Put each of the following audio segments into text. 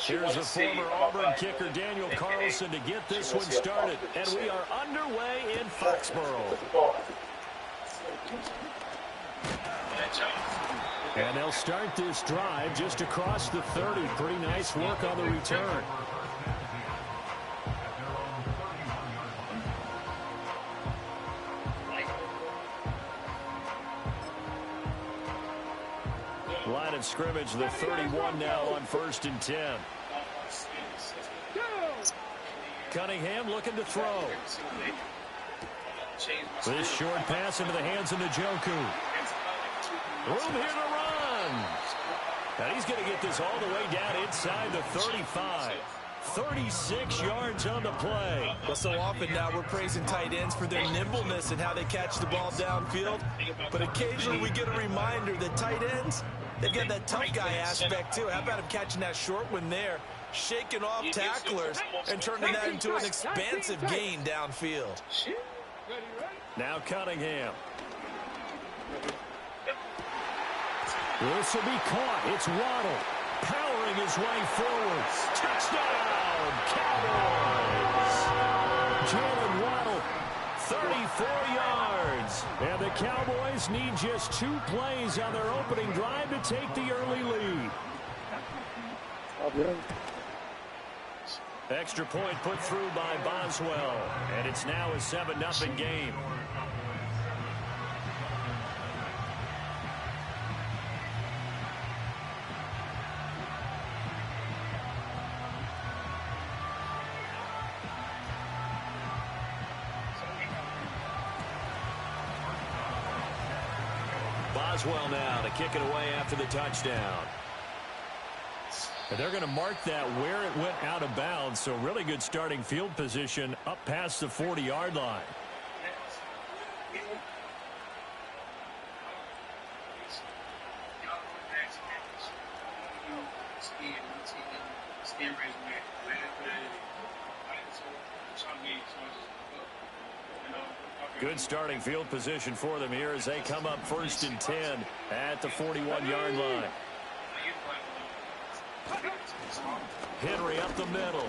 Here's a former Auburn kicker, Daniel Carlson, to get this one started. And we are underway in Foxborough. And they'll start this drive just across the 30. Pretty nice work on the return. Line of scrimmage, the 31 now on 1st and 10. Cunningham looking to throw. This short pass into the hands of Njoku. Room here to run. And he's going to get this all the way down inside the 35. 36 yards on the play. Well, so often now we're praising tight ends for their nimbleness and how they catch the ball downfield. But occasionally we get a reminder that tight ends, they've got that tough guy aspect too. How about him catching that short one there, shaking off tacklers, and turning that into an expansive gain downfield. Now Cunningham. This will be caught. It's Waddle powering his way forward. Touchdown, Cowboys! Jalen Waddle, 34 yards. And the Cowboys need just 2 plays on their opening drive to take the early lead. Extra point put through by Boswell. And it's now a 7-0 game. Boswell now to kick it away after the touchdown. And they're going to mark that where it went out of bounds, so really good starting field position up past the 40-yard line. Good starting field position for them here as they come up 1st and 10 at the 41-yard line. Henry up the middle.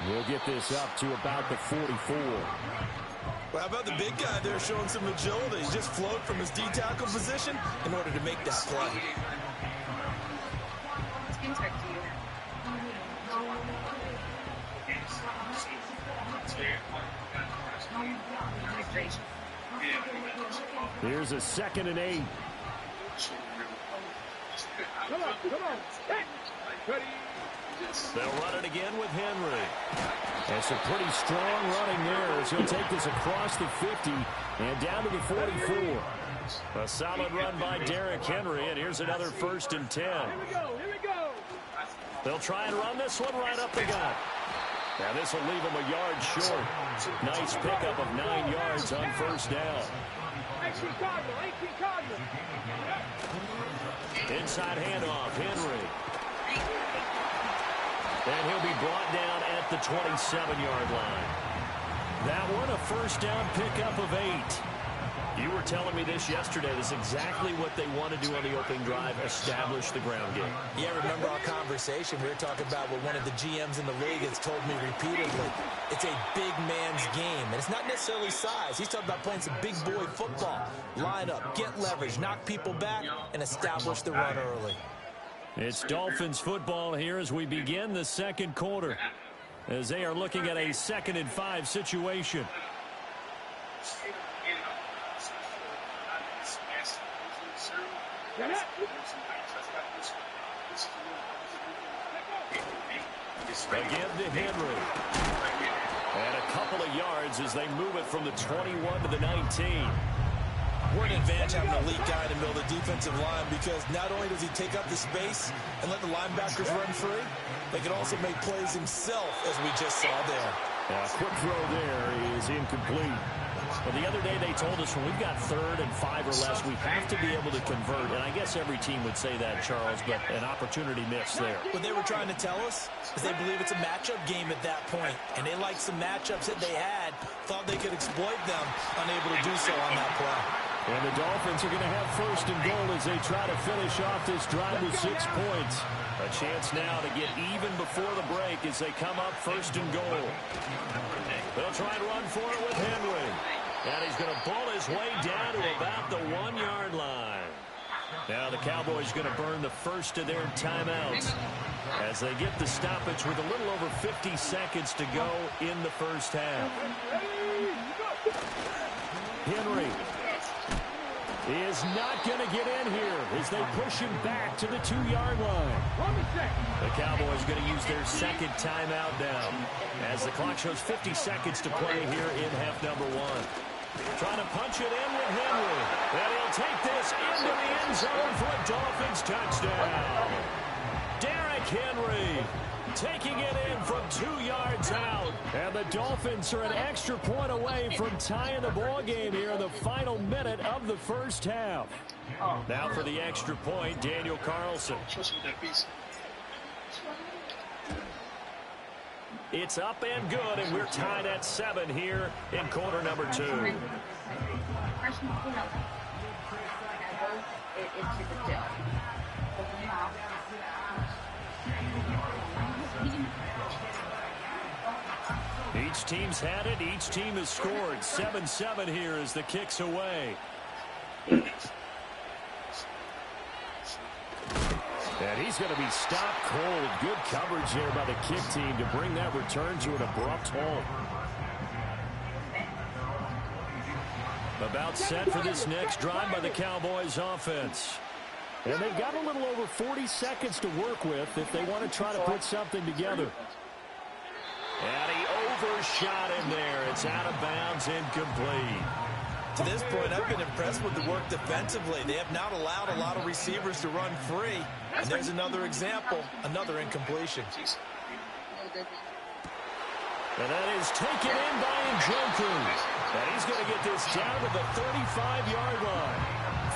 We'll get this up to about the 44. Well, how about the big guy there showing some agility? He just floated from his D-tackle position in order to make that play. Here's a 2nd and 8. Come on. They'll run it again with Henry. It's a pretty strong running there as he'll take this across the 50 and down to the 44. A solid run by Derrick Henry, and here's another 1st and 10. Here we go. They'll try and run this one right up the gut. Now this will leave him a yard short. Nice pickup of 9 yards on 1st down. Inside handoff, Henry. And he'll be brought down at the 27-yard line. That one a 1st down pickup of 8. You were telling me this yesterday. This is exactly what they want to do on the opening drive, establish the ground game. Yeah, remember our conversation? We were talking about what one of the GMs in the league has told me repeatedly. It's a big man's game, and it's not necessarily size. He's talking about playing some big boy football. Line up, get leverage, knock people back, and establish the run early. It's Dolphins football here as we begin the 2nd quarter, as they are looking at a 2nd and 5 situation. Again to Henry. And a couple of yards as they move it from the 21 to the 19. We're an advantage having an elite guy in the middle of the defensive line because not only does he take up the space and let the linebackers run free, they can also make plays himself, as we just saw there. A quick throw there is incomplete. Well, the other day they told us when we've got 3rd and 5 or less, we have to be able to convert. And I guess every team would say that, Charles, but an opportunity missed there. What they were trying to tell us is they believe it's a matchup game at that point. And they liked some matchups that they had, thought they could exploit them, unable to do so on that play. And the Dolphins are going to have first and goal as they try to finish off this drive with 6 points. A chance now to get even before the break as they come up first and goal. They'll try and run for it with Henry. And he's going to ball his way down to about the 1-yard line. Now the Cowboys are going to burn the first of their timeouts as they get the stoppage with a little over 50 seconds to go in the first half. Henry is not going to get in here as they push him back to the 2-yard line. The Cowboys are going to use their second timeout now as the clock shows 50 seconds to play here in half number 1. Trying to punch it in with Henry. And he'll take this into the end zone for a Dolphins touchdown. Derrick Henry taking it in from 2 yards out. And the Dolphins are an extra point away from tying the ball game here in the final minute of the first half. Now for the extra point, Daniel Carlson. It's up and good, and we're tied at 7 here in quarter number 2. Each team's had it. Each team has scored. 7-7 here as the kick's away. And he's going to be stopped cold. Good coverage there by the kick team to bring that return to an abrupt halt. About set for this next drive by the Cowboys offense. And they've got a little over 40 seconds to work with if they want to try to put something together. And he overshot him there. It's out of bounds, incomplete. To this point, I've been impressed with the work defensively. They have not allowed a lot of receivers to run free. And there's another example, another incompletion. And that is taken in by Njoku. And he's going to get this down to the 35-yard line.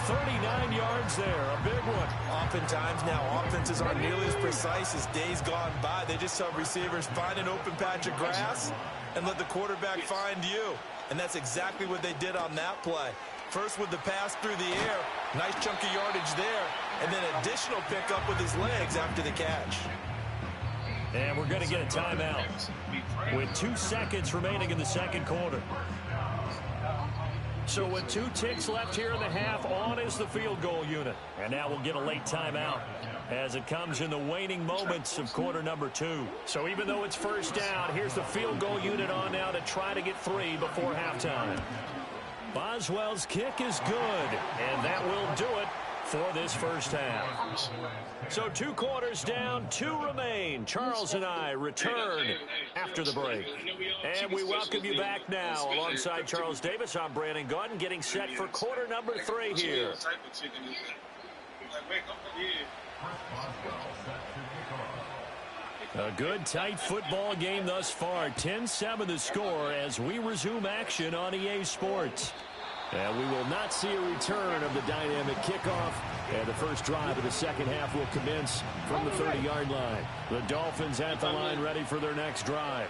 39 yards there, a big one. Oftentimes now, offenses aren't nearly as precise as days gone by. They just have receivers find an open patch of grass and let the quarterback find you. And that's exactly what they did on that play. First with the pass through the air, nice chunk of yardage there, and then additional pickup with his legs after the catch. And we're going to get a timeout with 2 seconds remaining in the second quarter. So with 2 ticks left here in the half, on is the field goal unit. And now we'll get a late timeout as it comes in the waning moments of quarter number 2. So even though it's first down, here's the field goal unit on now to try to get 3 before halftime. Boswell's kick is good, and that will do it for this first half. So 2 quarters down, 2 remain. Charles and I return after the break. And we welcome you back now. Alongside Charles Davis, I'm Brandon Gordon, getting set for quarter number 3 here. A good, tight football game thus far. 10-7 the score as we resume action on EA Sports. And we will not see a return of the dynamic kickoff. And the first drive of the second half will commence from the 30-yard line. The Dolphins at the line ready for their next drive.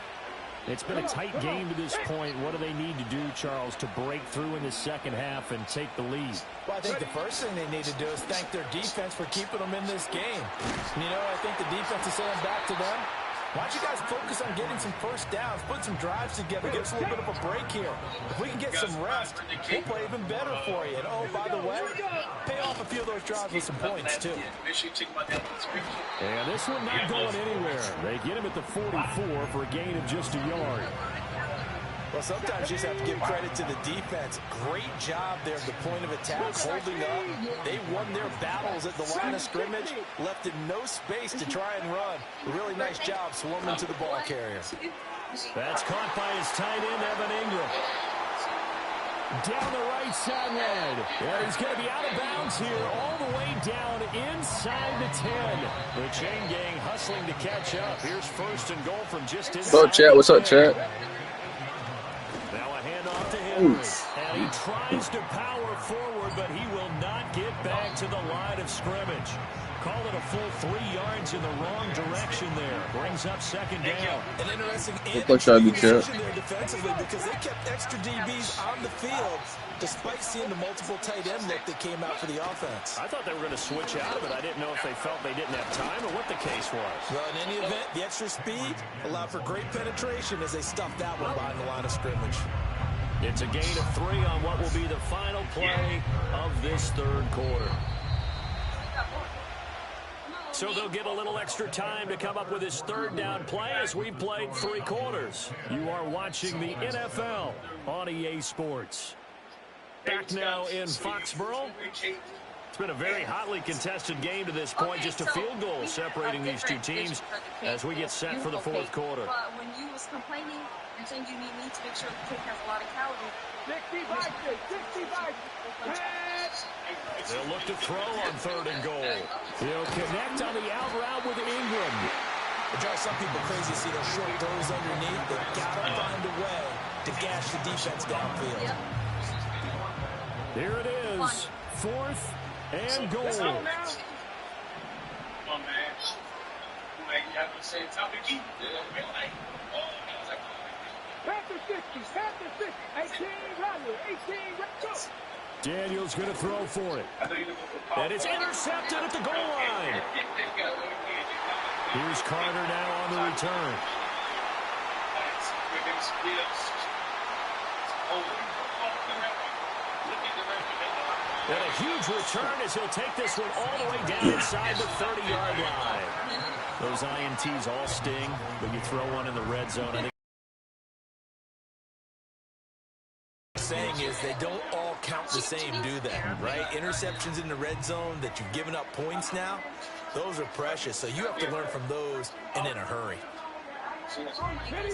It's been a tight game to this point. What do they need to do, Charles, to break through in the second half and take the lead? Well, I think the first thing they need to do is thank their defense for keeping them in this game. You know, I think the defense is saying back to them, why don't you guys focus on getting some first downs, put some drives together, give us a little bit of a break here. If we can get some rest, we'll play even better for you. And, oh, by the way, pay off a few of those drives with some points, too. And this one not going anywhere. They get him at the 44 for a gain of just a yard. Well, sometimes you just have to give credit to the defense. Great job there at the point of attack, holding up. They won their battles at the line of scrimmage, left in no space to try and run. A really nice job swarming to the ball carrier. That's caught by his tight end, Evan Ingram. Down the right sideline. And he's going to be out of bounds here all the way down inside the 10. The chain gang hustling to catch up. Here's first and goal from just inside. What's up, chat? What's up, chat? Now a handoff to Henry. And he tries to power forward, but he will not get back to the line of scrimmage. Call it a full 3 yards in the wrong direction there. Brings up second down. An interesting What should I do, chat? there defensively because they kept extra DBs on the field. despite seeing the multiple tight end look that came out for the offense. I thought they were going to switch out of it. I didn't know if they felt they didn't have time or what the case was. Well, in any event, the extra speed allowed for great penetration as they stuffed that one behind the line of scrimmage. It's a gain of 3 on what will be the final play of this third quarter. So they'll get a little extra time to come up with his third down play as we've played 3 quarters. You are watching the NFL on EA Sports. Back now in Foxborough. It's been a very hotly contested game to this point. Just a field goal separating these two teams as we get set for the fourth quarter. But when you was complaining and saying you need to make sure the kid has a lot of calories. 65. They'll look to throw on 3rd and goal. He'll connect on the out route with Ingram. It drives some people crazy to see those short throws underneath. They've got to find a way to gash the defense downfield. Yep. Here it is, 4th and goal. Let's go now. Come on, man. Like, you have to say it's how to keep it. Panther 60. 18 runner. 18 go. Daniel's going to throw for it. And it's intercepted at the goal line. Here's Carter now on the return. And a huge return as he'll take this one all the way down inside the 30-yard line. Those INTs all sting, but you throw one in the red zone. I think saying is they don't all count the same, do they? Right? Interceptions in the red zone that you've given up points now, those are precious. So you have to learn from those and in a hurry. Ready.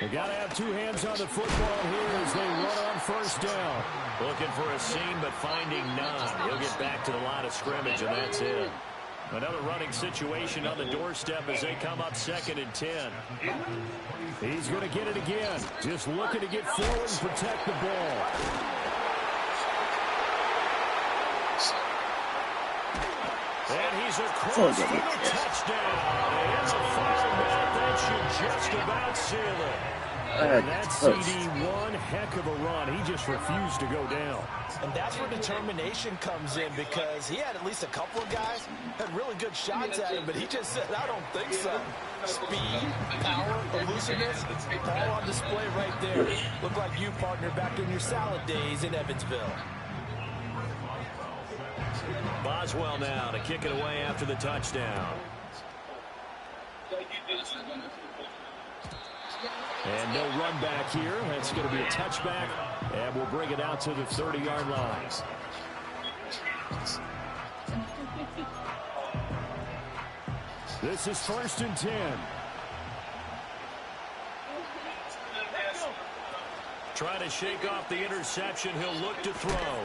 they got to have 2 hands on the football here as they run on 1st down. Looking for a seam, but finding none. He'll get back to the line of scrimmage, and that's it. Another running situation on the doorstep as they come up 2nd and 10. He's going to get it again. Just looking to get forward and protect the ball. And he's across for the touchdown. And the final mark, that should just about seal it. And that's CD one heck of a run. He just refused to go down. And that's where determination comes in, because he had at least a couple of guys had really good shots at him, but he just said, I don't think so. Speed, power, elusiveness, all on display right there. Look like you, partner, back in your salad days in Evansville. Boswell now to kick it away after the touchdown. And no run back here. That's going to be a touchback, and we'll bring it out to the 30-yard line. This is 1st and 10. Trying to shake off the interception. He'll look to throw.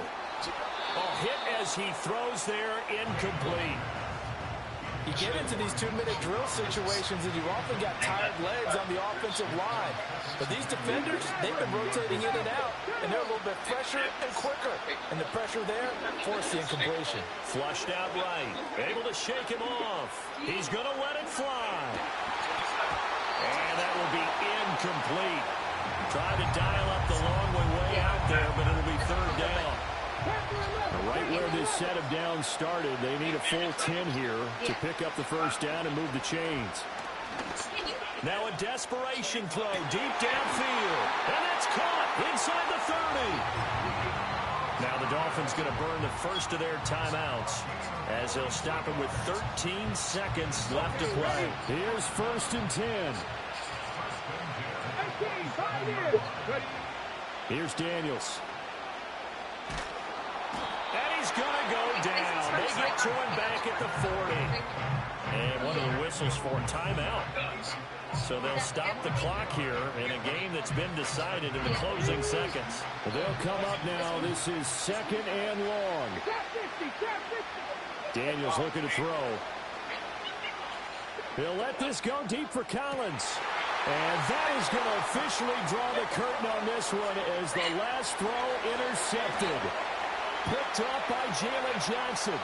A hit as he throws there, incomplete. You get into these 2-minute drill situations and you've often got tired legs on the offensive line. But these defenders, they've been rotating in and out, and they're a little bit fresher and quicker. And the pressure there forced the incompletion. Flushed out right. Able to shake him off. He's going to let it fly. And that will be incomplete. Tried to dial up the long way out there, but it'll be 3rd down. Right where this set of downs started, they need a full 10 here to pick up the 1st down and move the chains. Now a desperation throw deep downfield. And that's caught inside the 30. Now the Dolphins going to burn the first of their timeouts as they'll stop him with 13 seconds left to play. Here's 1st and 10. Here's Daniels. And he's going to go down. They get to him back at the 40. And one of the whistles for timeout. So they'll stop the clock here in a game that's been decided in the closing seconds. Well, they'll come up now. This is 2nd and long. Daniels looking to throw. He'll let this go deep for Collins. And that is going to officially draw the curtain on this one as the last throw intercepted. Picked up by Jalen Johnson.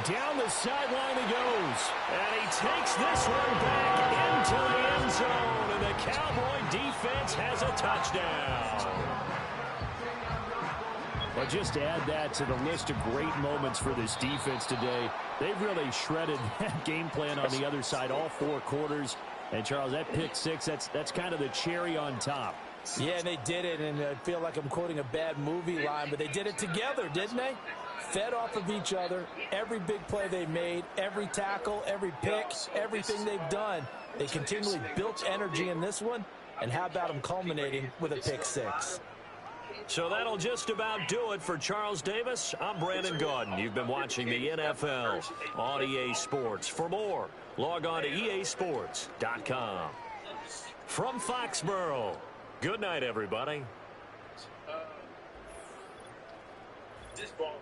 Down the sideline he goes. And he takes this one back into the end zone. And the Cowboy defense has a touchdown. Well, just add that to the list of great moments for this defense today. They've really shredded that game plan on the other side all 4 quarters. And, Charles, that pick six, that's kind of the cherry on top. Yeah, they did it, and I feel like I'm quoting a bad movie line, but they did it together, didn't they? Fed off of each other, every big play they made, every tackle, every pick, everything they've done. They continually built energy in this one, and how about them culminating with a pick six? So that'll just about do it for Charles Davis. I'm Brandon Gaudin. You've been watching the NFL on EA Sports. For more, log on to easports.com. From Foxborough, good night, everybody. This ball.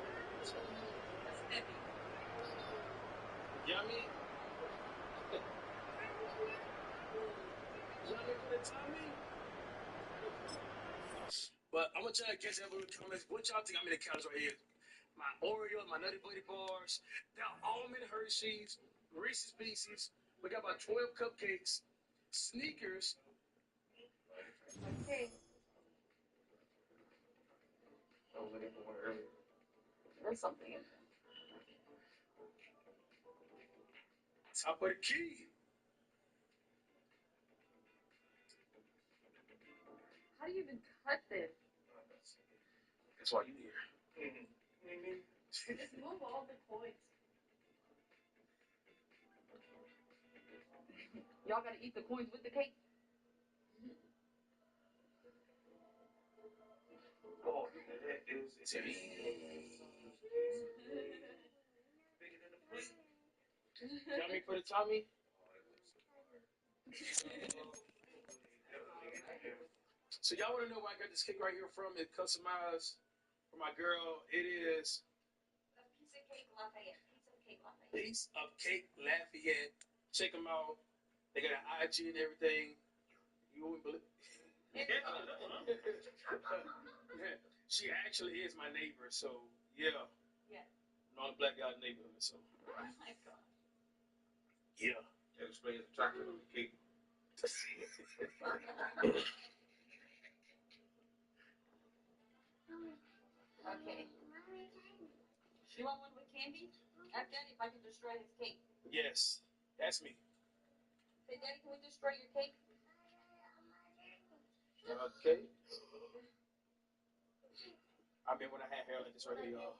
Yummy. Yummy for the tummy. But I'm gonna try to catch up with the comments. What y'all think I'm in the calories right here? My Oreos, my Nutty Buddy bars, the almond Hershey's, Reese's Pieces. We got about 12 cupcakes, sneakers. Okay. There's something in there. Top of the key. How do you even cut this? That's why you here. Just move all the coins. Y'all gotta eat the coins with the cake. Oh, it's heavy. Yummy for the tummy. So y'all want to know where I got this cake right here from? It's customized for my girl. It is A piece of cake Lafayette. Piece of Cake Lafayette. Check them out. They got an IG and everything. You wouldn't believe. She actually is my neighbor, so yeah. Yeah. Non black guy neighborhood, so Oh my God. yeah. That explains the chocolate on the cake. Okay. You want one with candy? Ask Daddy if I can destroy his cake. Yes, that's me. Say, Daddy, can we destroy your cake? Okay. I mean, when I had hair like this right here, y'all.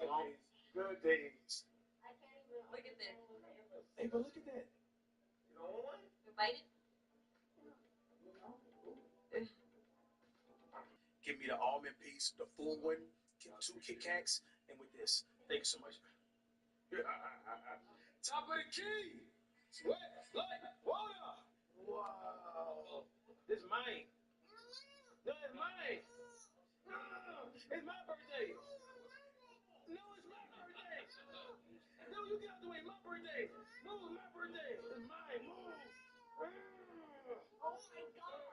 Long, good days. Look at this. Hey, but look at that. You don't want one? You bite it? Give me the almond piece, the full one, get 2 Kit Kats, and with this. Thank you so much. Top of the key. Sweat, like, water. Wow. This is mine. No, it's mine. No, it's my birthday. No, it's my birthday. No, you get out the way. My birthday. No, it's my birthday. It's mine. Move. Oh, my God.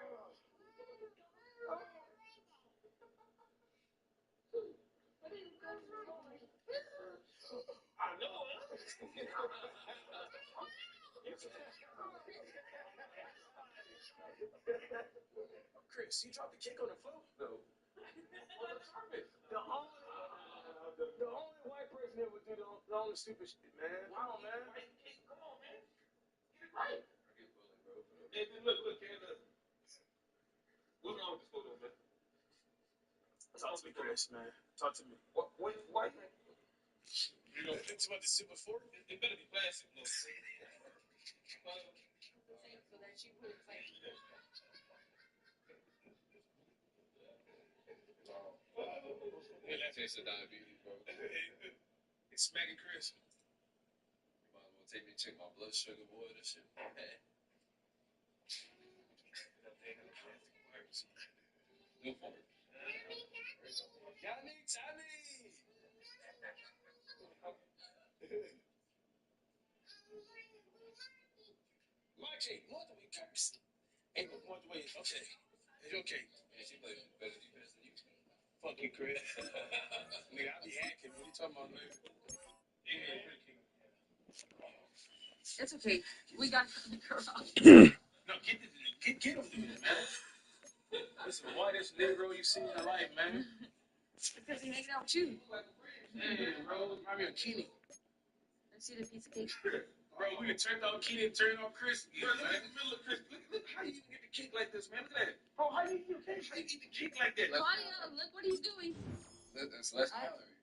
I know, huh? Chris, you dropped the cake on the floor? No. The only white person that would do the only stupid shit, man. Wow, man. Come on, man. Get it right. I get bullied, bro. Hey, look, Canada. What's wrong with this photo, man? Talk to me, Chris, man. Talk to me. Why? You know, it's about the silver fork? It better be plastic, no. So that she would like. That tastes of diabetes, bro. It's smacking Chris. You might as well take me to check my blood sugar, boy. That shit. No fun. Johnny. My cake, more than we curse. Ain't no more than way. Okay. It's your cake. Man, she plays better defense than you. Fuck you, Chris. Nigga, I be hacking. What you talking about, man? It's okay. We got the girl. No, get him to it, man. This is the whitest Negro you see in your life, man. Because he hanging out with you. Hey, bro, I'm your Kenny. Let's see the piece of cake. Bro, we done turned off Kenny and turned off Chris. Bro, look at the middle of Chris. Look how you even get the cake like this, man. Look at that. Bro, how you eat your cake? How you eat the cake like that? Claudia, look what he's doing. That's less calorie.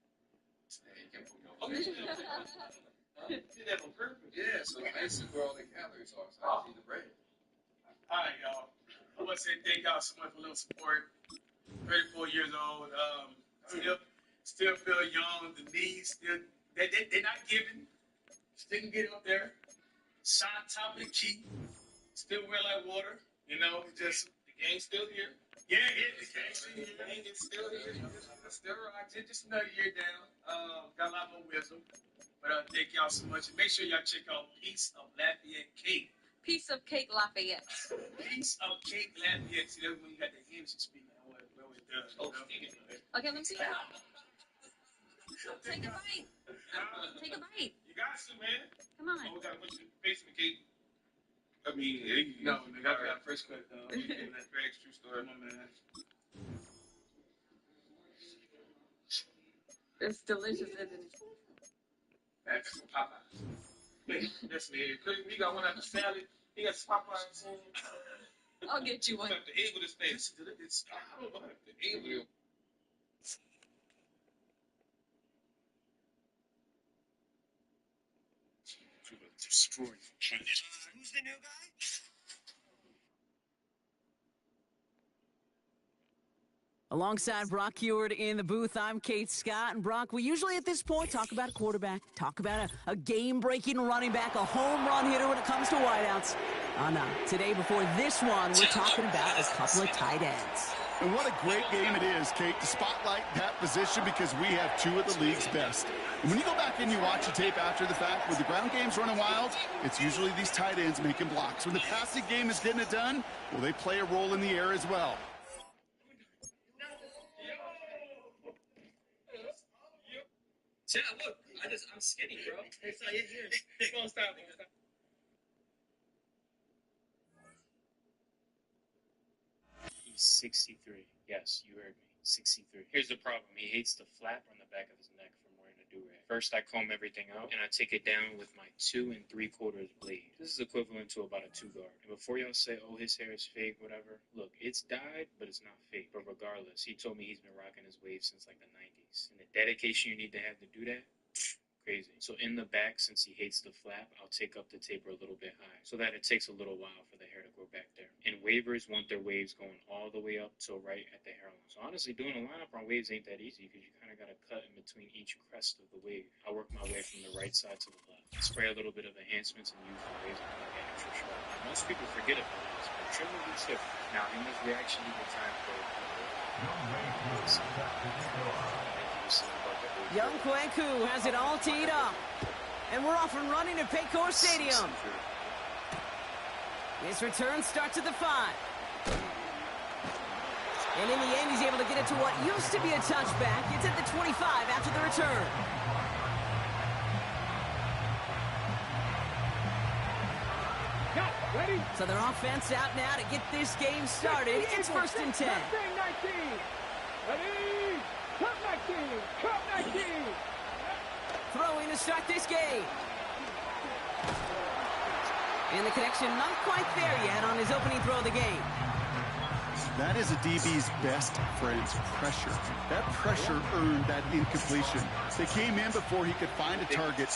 Hey, you can't put me on Okay, plate. you did that on purpose. Yeah, so basically where all the calories are, so I just eat the bread. All right, y'all. I want to say thank y'all so much for a little support. 34 years old. Still feel young. The knees still, they're not giving. Still can get up there. Shot top of the key. Still wear like water. You know, just the game's still here. Yeah, the game's still here. The game is still here. Still rock. Just another year down. Got a lot more wisdom. But thank y'all so much. And make sure y'all check out Piece of Lafayette Cake. Piece of cake, Lafayette. Piece of Cake Lafayette. See, that's when you got the Hennessy speaking. What it does. Okay, let me see. Take a bite. Take a bite. You got to, man. Come on. We got to put your face in the cake. I mean, no, they got first cut, though. That Greg's true story, my man. It's delicious, isn't it? That's some Popeyes. That's it. We got one after salad. He got some Popeyes. I'll get you one. I have to able this thing. I don't know how to able it. Destroy who's the new guy? Alongside Brock Heward in the booth, I'm Kate Scott. And Brock, we usually at this point talk about a quarterback, talk about a game-breaking running back, a home run hitter when it comes to wideouts. No. Today, before this one, we're talking about a couple of tight ends. And what a great game it is, Kate, to spotlight that position because we have two of the league's best. And when you go back and you watch the tape after the fact, when the ground game's running wild, it's usually these tight ends making blocks. When the passing game is getting it done, well, they play a role in the air as well. Yeah, look, I'm skinny, bro. It's not yet here. Go on, stop. He's 63. Yes, you heard me. 63. Here's the problem. He hates the flap on the back of his neck from wearing a do-rag. First, I comb everything out, and I take it down with my 2 3/4 blade. This is equivalent to about a 2-guard. And before y'all say, oh, his hair is fake, whatever, look, it's dyed, but it's not fake. But regardless, he told me he's been rocking his wave since like the 90s. And the dedication you need to have to do that, crazy. So in the back, since he hates the flap, I'll take up the taper a little bit high so that it takes a little while for the hair to grow back there. And waivers want their waves going all the way up to right at the hairline. So honestly, doing a lineup on waves ain't that easy because you kind of got to cut in between each crest of the wave. I work my way from the right side to the left. Spray a little bit of enhancements and use the waves to make it extra sharp. Most people forget about this, but trim the roots different. Now, in this reaction, you can time for Young Kwanku has it all teed up. And we're off and running at Paycor Stadium. His return starts at the 5. And in the end, he's able to get it to what used to be a touchback. It's at the 25 after the return. Ready? So their offense out now to get this game started. It's 1st and 10. 19. Ready? Cup 19. Cup 19. Throwing to start this game. And the connection not quite there yet on his opening throw of the game. That is a DB's best friend, pressure. That pressure earned that incompletion. They came in before he could find a target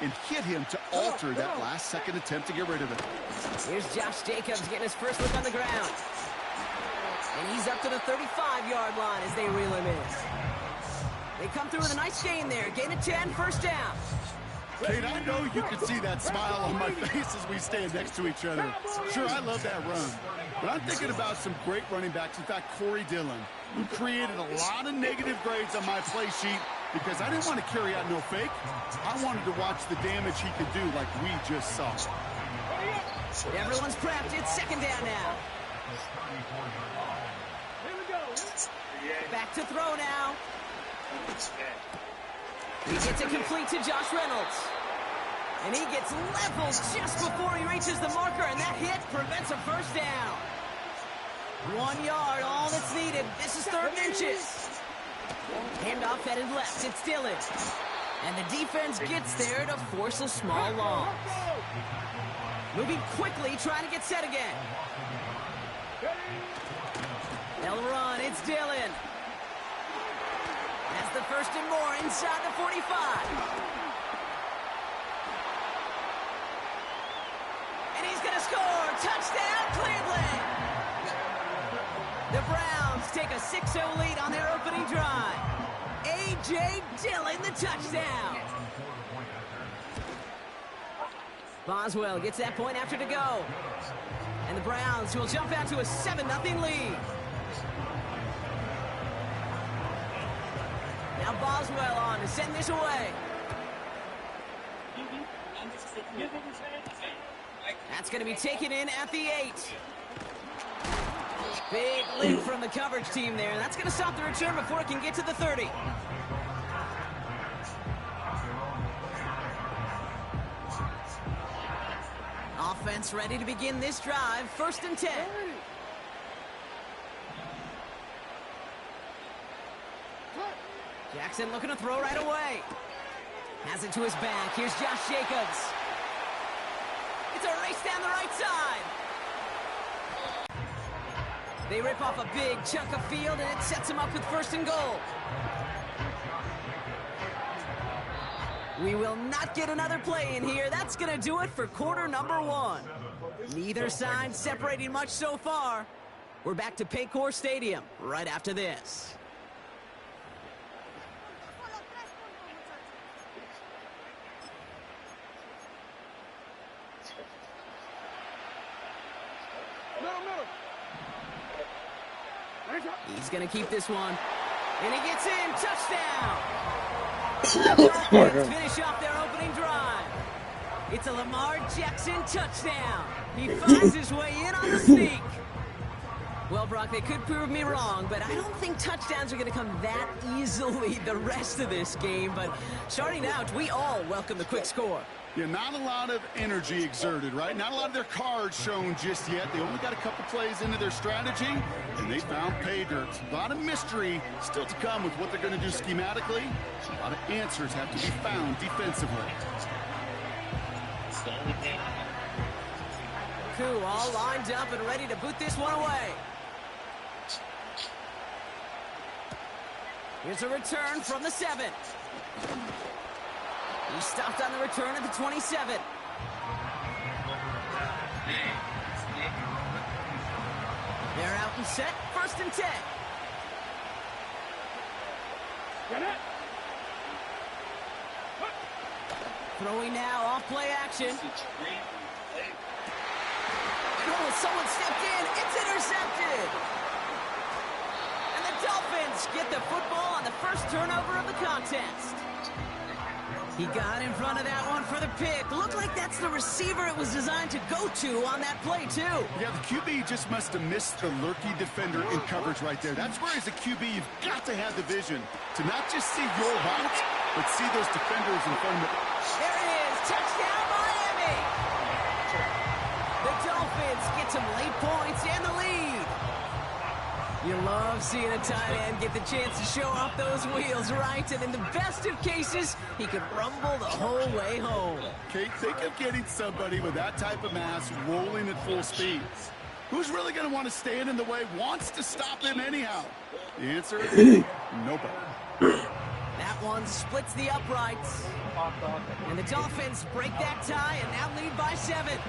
and hit him to alter that last-second attempt to get rid of it. Here's Josh Jacobs getting his first look on the ground. And he's up to the 35-yard line as they reel him in. They come through with a nice gain there. Gain of 10, first down. Kate, I know you can see that smile on my face as we stand next to each other. Sure, I love that run. But I'm thinking about some great running backs. In fact, Corey Dillon, who created a lot of negative grades on my play sheet because I didn't want to carry out no fake. I wanted to watch the damage he could do like we just saw. Everyone's prepped. It's second down now. Here we go. Back to throw now. He gets it complete to Josh Reynolds. And he gets leveled just before he reaches the marker, and that hit prevents a first down. 1 yard, all that's needed. This is 3rd and inches. Handoff headed left. It's Dillon. And the defense gets there to force a small loss. Moving quickly, trying to get set again. They'll run. It's Dillon. That's the 1st and more inside the 45. And he's going to score. Touchdown, Cleveland. The Browns take a 6-0 lead on their opening drive. A.J. Dillon, the touchdown. Boswell gets that point after to go. And the Browns will jump out to a 7-0 lead. Now Boswell on to send this away. That's going to be taken in at the 8. Big lift from the coverage team there. That's going to stop the return before it can get to the 30. Offense ready to begin this drive. 1st and 10. Jackson looking to throw right away. Has it to his back. Here's Josh Jacobs. It's a race down the right side. They rip off a big chunk of field, and it sets them up with 1st and goal. We will not get another play in here. That's going to do it for quarter number 1. Neither side separating much so far. We're back to Paycor Stadium right after this. He's going to keep this one. And he gets in. Touchdown. Finish off their opening drive. It's a Lamar Jackson touchdown. He finds his way in on the sneak. Well, Brock, they could prove me wrong, but I don't think touchdowns are going to come that easily the rest of this game. But starting out, we all welcome the quick score. Yeah, not a lot of energy exerted, right? Not a lot of their cards shown just yet. They only got a couple plays into their strategy, and they found pay dirt. A lot of mystery still to come with what they're going to do schematically. A lot of answers have to be found defensively. Koo all lined up and ready to boot this one away. Here's a return from the 7. He stopped on the return at the 27. They're out and set. 1st and 10. Throwing now off play action. Oh, someone stepped in. It's intercepted. And the Dolphins get the football on the first turnover of the contest. He got in front of that one for the pick. Looked like that's the receiver it was designed to go to on that play, too. Yeah, the QB just must have missed the lurky defender in coverage right there. That's where, as a QB, you've got to have the vision to not just see your route, but see those defenders in front of it. There it is. Touchdown, Miami. The Dolphins get some late points and the lead. You love seeing a tight end get the chance to show off those wheels, right? And in the best of cases, he could rumble the whole way home. Kate, think of getting somebody with that type of mass rolling at full speed. Who's really going to want to stand in the way, wants to stop him anyhow? The answer is nobody. That one splits the uprights. And the Dolphins break that tie and now lead by 7.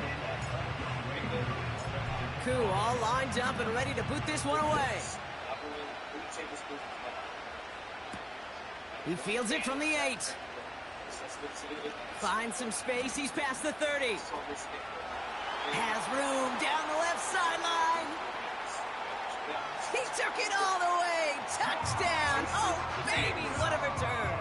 Koo all lined up and ready to boot this one away. He fields it from the 8. Finds some space. He's past the 30. Has room down the left sideline. He took it all the way. Touchdown. Oh, baby, what a return.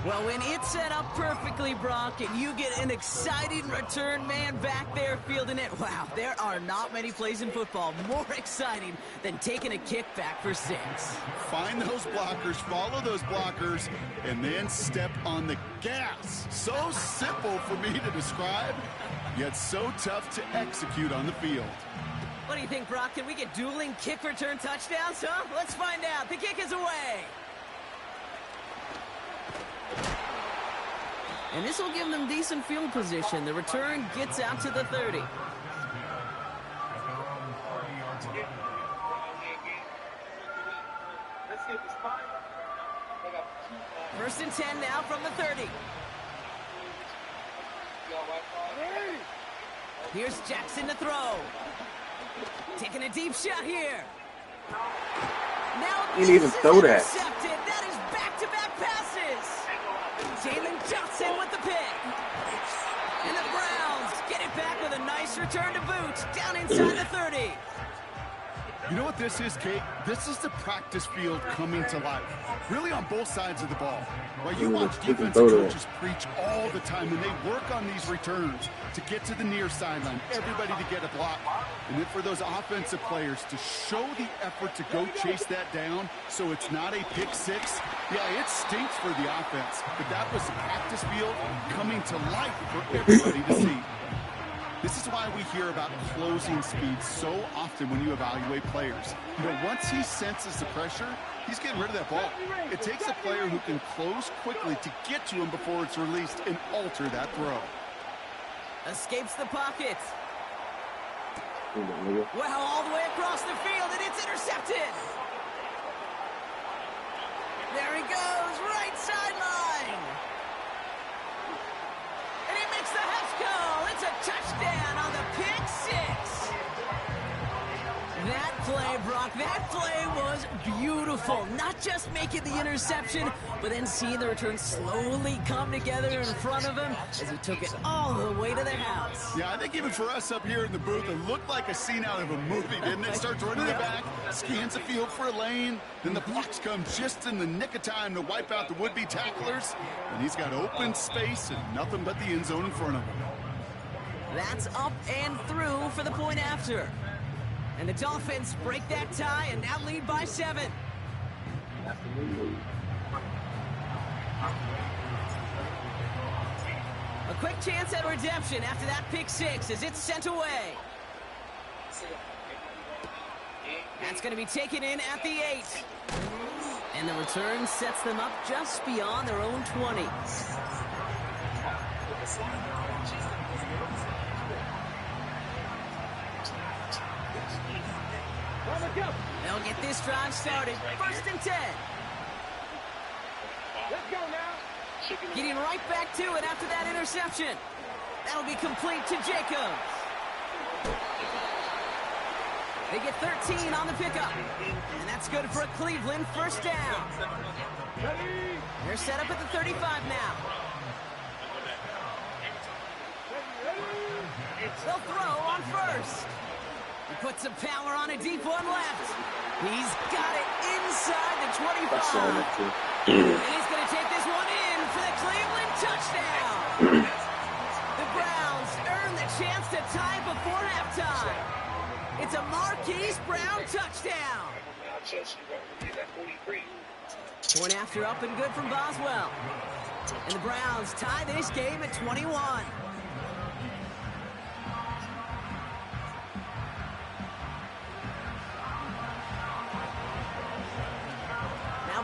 Well, Oh, and it's set up perfectly, Brock, and you get an exciting return man back there fielding it. Wow, there are not many plays in football more exciting than taking a kick back for 6. Find those blockers, follow those blockers, and then step on the gas. So simple for me to describe, yet so tough to execute on the field. What do you think, Brock? Can we get dueling kick return touchdowns, huh? Let's find out. The kick is away. And this will give them decent field position. The return gets out to the 30. First and 10 now from the 30. Here's Jackson to throw. Taking a deep shot here. Now he didn't even throw that. Intercepted. That is back-to-back passes. Jalen Johnson with the pick. And the Browns get it back with a nice return to boot. Down inside the 30. You know what this is, Kate? This is the practice field coming to life. Really on both sides of the ball. Right? You watch defensive coaches preach all the time when they work on these returns to get to the near sideline, everybody to get a block. And then for those offensive players to show the effort to go chase that down so it's not a pick 6. Yeah, it stinks for the offense, but that was the practice field coming to life for everybody to see. This is why we hear about closing speed so often when you evaluate players. You know, once he senses the pressure, he's getting rid of that ball. It takes a player who can close quickly to get to him before it's released and alter that throw. Escapes the pocket. Wow, all the way across the field, and it's intercepted. There he goes, right sideline. And he makes the Hefco. It's a touchdown on the pick 6. That play, Brock, that play was beautiful. Not just making the interception, but then seeing the return slowly come together in front of him as he took it all the way to the house. Yeah, I think even for us up here in the booth, it looked like a scene out of a movie, didn't it? Starts running it back, scans the field for a lane, then the blocks come just in the nick of time to wipe out the would-be tacklers, and he's got open space and nothing but the end zone in front of him. That's up and through for the point after. And the Dolphins break that tie and now lead by 7. A quick chance at redemption after that pick 6 as it's sent away. That's going to be taken in at the 8. And the return sets them up just beyond their own 20. They'll get this drive started. First and 10. Let's go now. Getting right back to it after that interception. That'll be complete to Jacobs. They get 13 on the pickup. And that's good for a Cleveland first down. They're set up at the 35 now. They'll throw on first. He puts some power on a deep one left. He's got it inside the 25. And he's going to take this one in for the Cleveland touchdown. The Browns earn the chance to tie before halftime. It's a Marquise Brown touchdown. Point after up and good from Boswell. And the Browns tie this game at 21.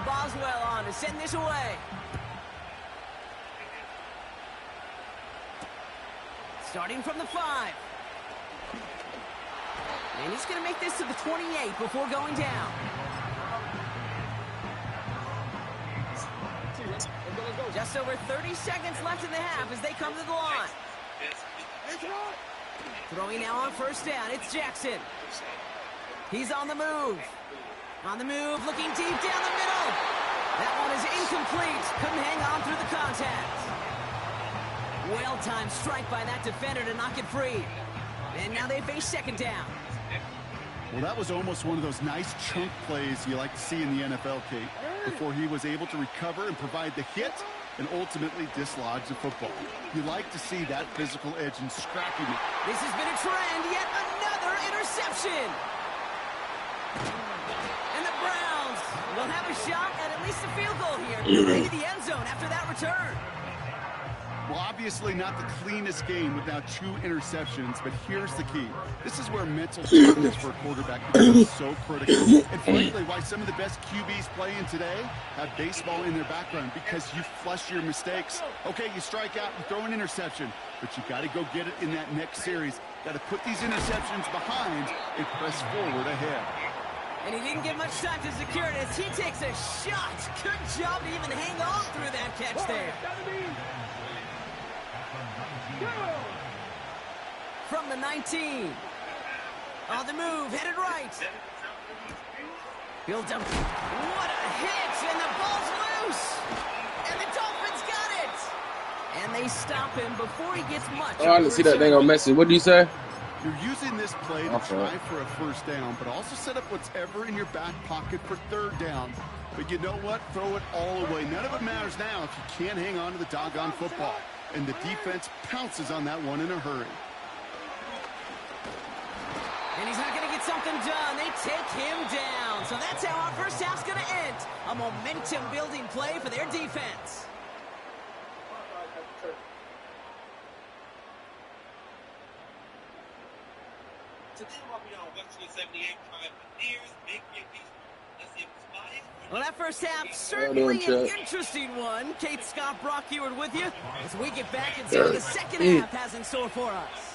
Boswell on to send this away. Starting from the 5. And he's going to make this to the 28 before going down. Just over 30 seconds left in the half as they come to the line. Throwing now on first down. It's Jackson. He's on the move. On the move, looking deep down the middle. That one is incomplete. Couldn't hang on through the contact. Well-timed strike by that defender to knock it free. And now they face second down. Well, that was almost one of those nice chunk plays you like to see in the NFL, Kate. Before he was able to recover and provide the hit, and ultimately dislodge the football. You like to see that physical edge and scrappiness. This has been a trend, yet another interception. And the Browns will have a shot at least a field goal here. Maybe the end zone after that return. Well, obviously not the cleanest game with now 2 interceptions, but here's the key. This is where mental toughness for a quarterback becomes so critical. And frankly, why some of the best QBs playing today have baseball in their background, because you flush your mistakes. Okay, you strike out, you throw an interception, but you got to go get it in that next series. Got to put these interceptions behind and press forward ahead. And he didn't get much time to secure it as he takes a shot. Good job to even hang on through that catch there. From the 19. On the move, headed right. Built up. What a hit, and the ball's loose. And the Dolphins got it. And they stop him before he gets much. Oh, I didn't see that thing on message. What do you say? You're using this play to try for a first down, but also set up whatever in your back pocket for third down. But you know what? Throw it all away. None of it matters now if you can't hang on to the doggone football. And the defense pounces on that one in a hurry. And he's not going to get something done. They take him down. So that's how our first half's going to end. A momentum-building play for their defense. Well, that first half, certainly an interesting one. Kate Scott, Brock Eward with you as we get back and see what the second half has in store for us.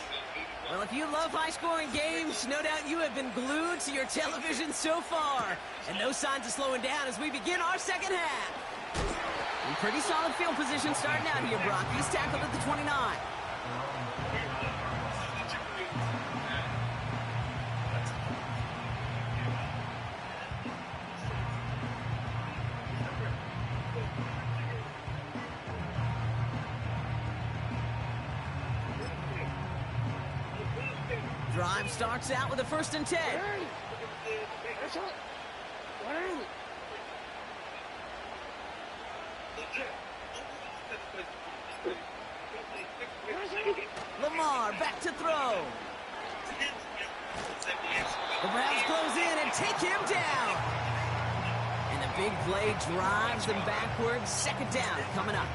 Well, if you love high-scoring games, no doubt you have been glued to your television so far. And no signs of slowing down as we begin our second half. In pretty solid field position starting out here, Brock. He's tackled at the 29. Drive starts out with a 1st and 10. Lamar back to throw. The Browns close in and take him down. And a big play drives them backwards. Second down coming up.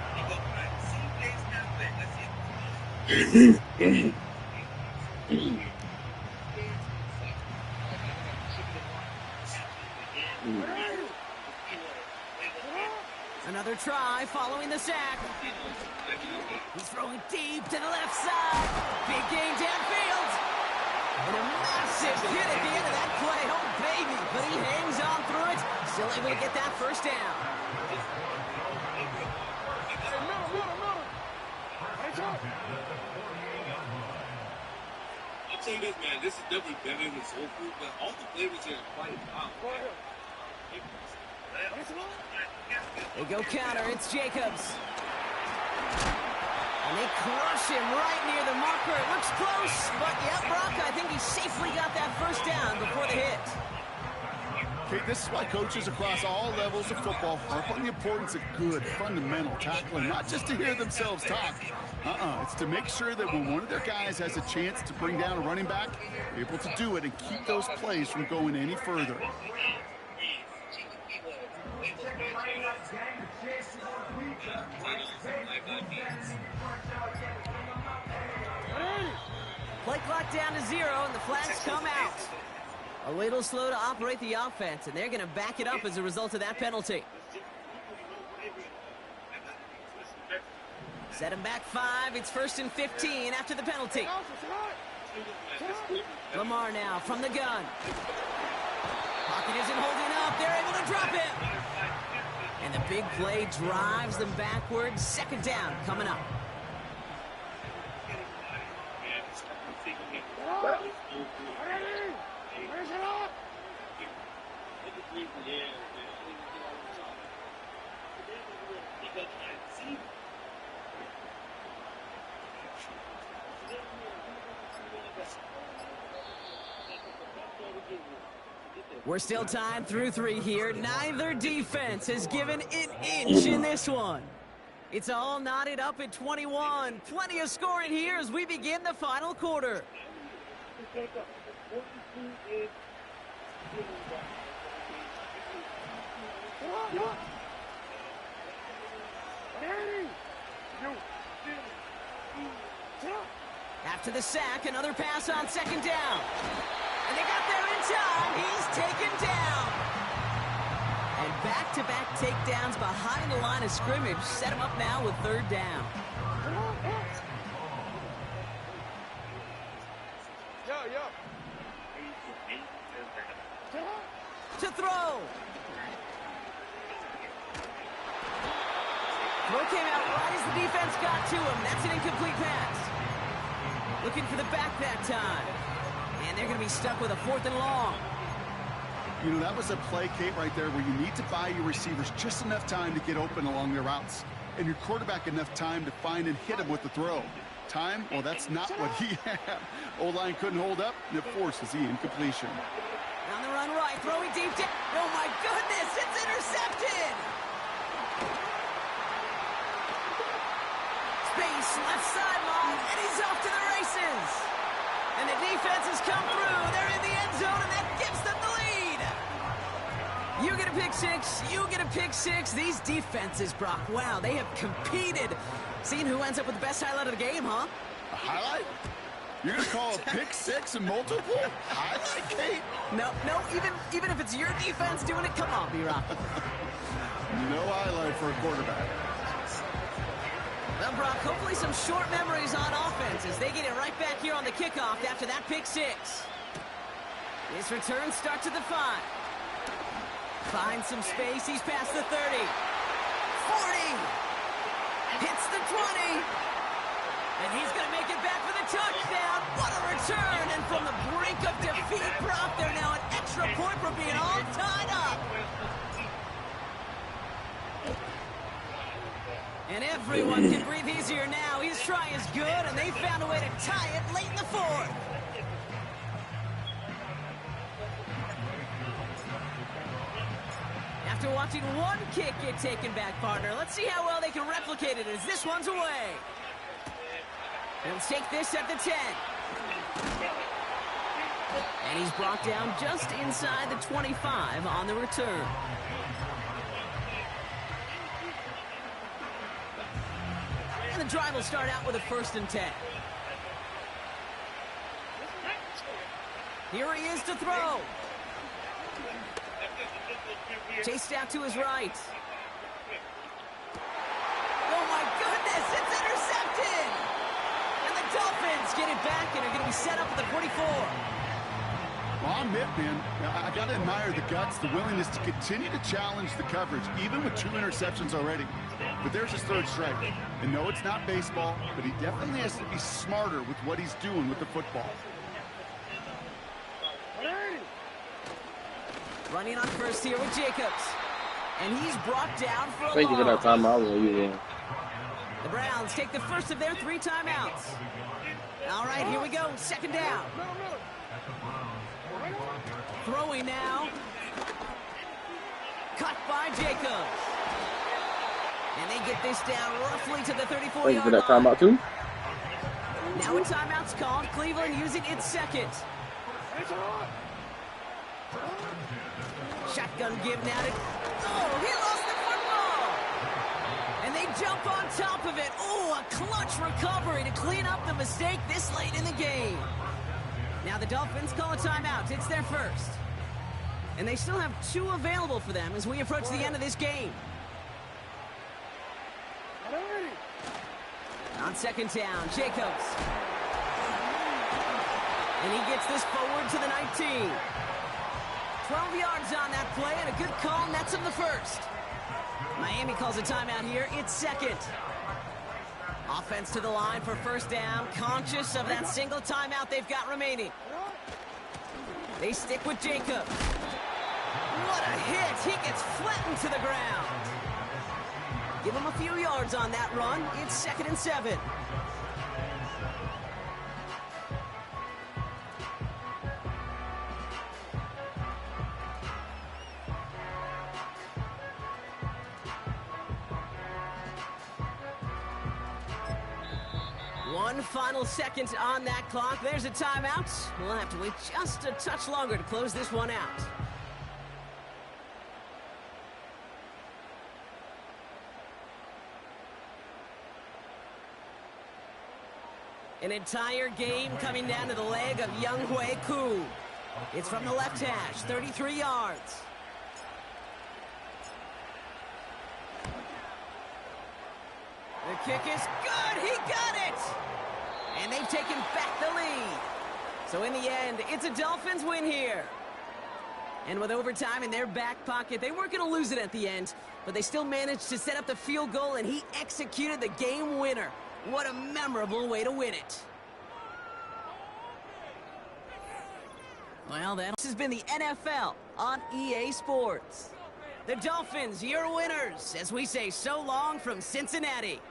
Another try following the sack. He's throwing deep to the left side. Big gain downfield. And a massive hit at the end of that play. Oh, baby. But he hangs on through it. Still able to get that first down. I'll tell you this, man. This is definitely better than soul food, but all the flavors here are quite wow. They go counter. It's Jacobs. And they crush him right near the marker. It looks close, but yeah, Brock, I think he safely got that first down before the hit. Okay, this is why coaches across all levels of football harp on the importance of good, fundamental tackling, not just to hear themselves talk. It's to make sure that when one of their guys has a chance to bring down a running back, they're able to do it and keep those plays from going any further. Play clock down to 0, and the flags come out. A little slow to operate the offense, and they're going to back it up as a result of that penalty. Set him back 5. It's 1st and 15 after the penalty. Lamar now from the gun. Pocket isn't holding up. They're able to drop him. And the big play drives them backwards. Second down coming up. We're still tied through 3 here. Neither defense has given an inch in this one. It's all knotted up at 21. Plenty of scoring here as we begin the final quarter. After the sack, another pass on second down. And they got there in time. He's taken down. And back-to-back takedowns behind the line of scrimmage set him up now with third down. To throw. Throw came out right as the defense got to him. That's an incomplete pass. Looking for the back that time. And they're going to be stuck with a 4th and long. You know, that was a play, Kate, right there where you need to buy your receivers just enough time to get open along their routes. And your quarterback enough time to find and hit him with the throw. Time? Well, that's not what he had. O-line couldn't hold up, and it forces the incompletion. On the run right, throwing deep down. Oh, my goodness, it's intercepted! Space, left sideline, and he's off to the races. And the defense has come through. They're in the end zone, and that gives them the lead. You get a pick six, you get a pick six. These defenses, Brock, wow, they have competed. Seeing who ends up with the best highlight of the game, huh? A highlight? You're going to call a pick six and multiple? Highlight, Kate? No, even if it's your defense doing it, come on, B-Rock. No highlight for a quarterback. Well, Brock, hopefully some short memories on offense as they get it right back here on the kickoff after that pick six. This return starts at the 5. Finds some space. He's past the 30. 40. Hits the 20. And he's going to make it back for the touchdown. What a return. And from the brink of defeat, Brock, they're now an extra point for being all tied up. And everyone can breathe easier now. His try is good, and they found a way to tie it late in the 4th. After watching one kick get taken back, partner, let's see how well they can replicate it as this one's away. They'll take this at the 10. And he's brought down just inside the 25 on the return. And the drive will start out with a 1st and 10. Here he is to throw. Chased out to his right. Oh my goodness, it's intercepted! And the Dolphins get it back and are going to be set up at the 44. Well, I'll admit, man, I got to admire the guts, the willingness to continue to challenge the coverage, even with 2 interceptions already. But there's his 3rd strike. And no, it's not baseball, but he definitely has to be smarter with what he's doing with the football. Running on first here with Jacobs. And he's brought down for a Thank you for that timeout. The Browns take the first of their 3 timeouts. All right, here we go. 2nd down. Throwing now. Cut by Jacobs. And they get this down roughly to the 34-yard line. Thank you for that timeout, too. Now a timeout's called. Cleveland using its 2nd. Shotgun give now to... Oh, he lost the football! And they jump on top of it. Oh, a clutch recovery to clean up the mistake this late in the game. Now the Dolphins call a timeout. It's their 1st. And they still have 2 available for them as we approach the end of this game. On 2nd down, Jacobs. And he gets this forward to the 19. 12 yards on that play, and a good call nets him the 1st. Miami calls a timeout here. It's 2nd. Offense to the line for 1st down, conscious of that single timeout they've got remaining. They stick with Jacob. What a hit. He gets flattened to the ground. Give him a few yards on that run. It's 2nd and 7. One final second on that clock. There's a timeout. We'll have to wait just a touch longer to close this one out. An entire game coming down to the leg of Younghoe Koo. It's from the left hash, 33 yards. The kick is good. He got it. And they've taken back the lead. So in the end, it's a Dolphins win here. And with overtime in their back pocket, they weren't going to lose it at the end, but they still managed to set up the field goal, and he executed the game winner. What a memorable way to win it. Well, this has been the NFL on EA Sports. The Dolphins, your winners, as we say so long from Cincinnati.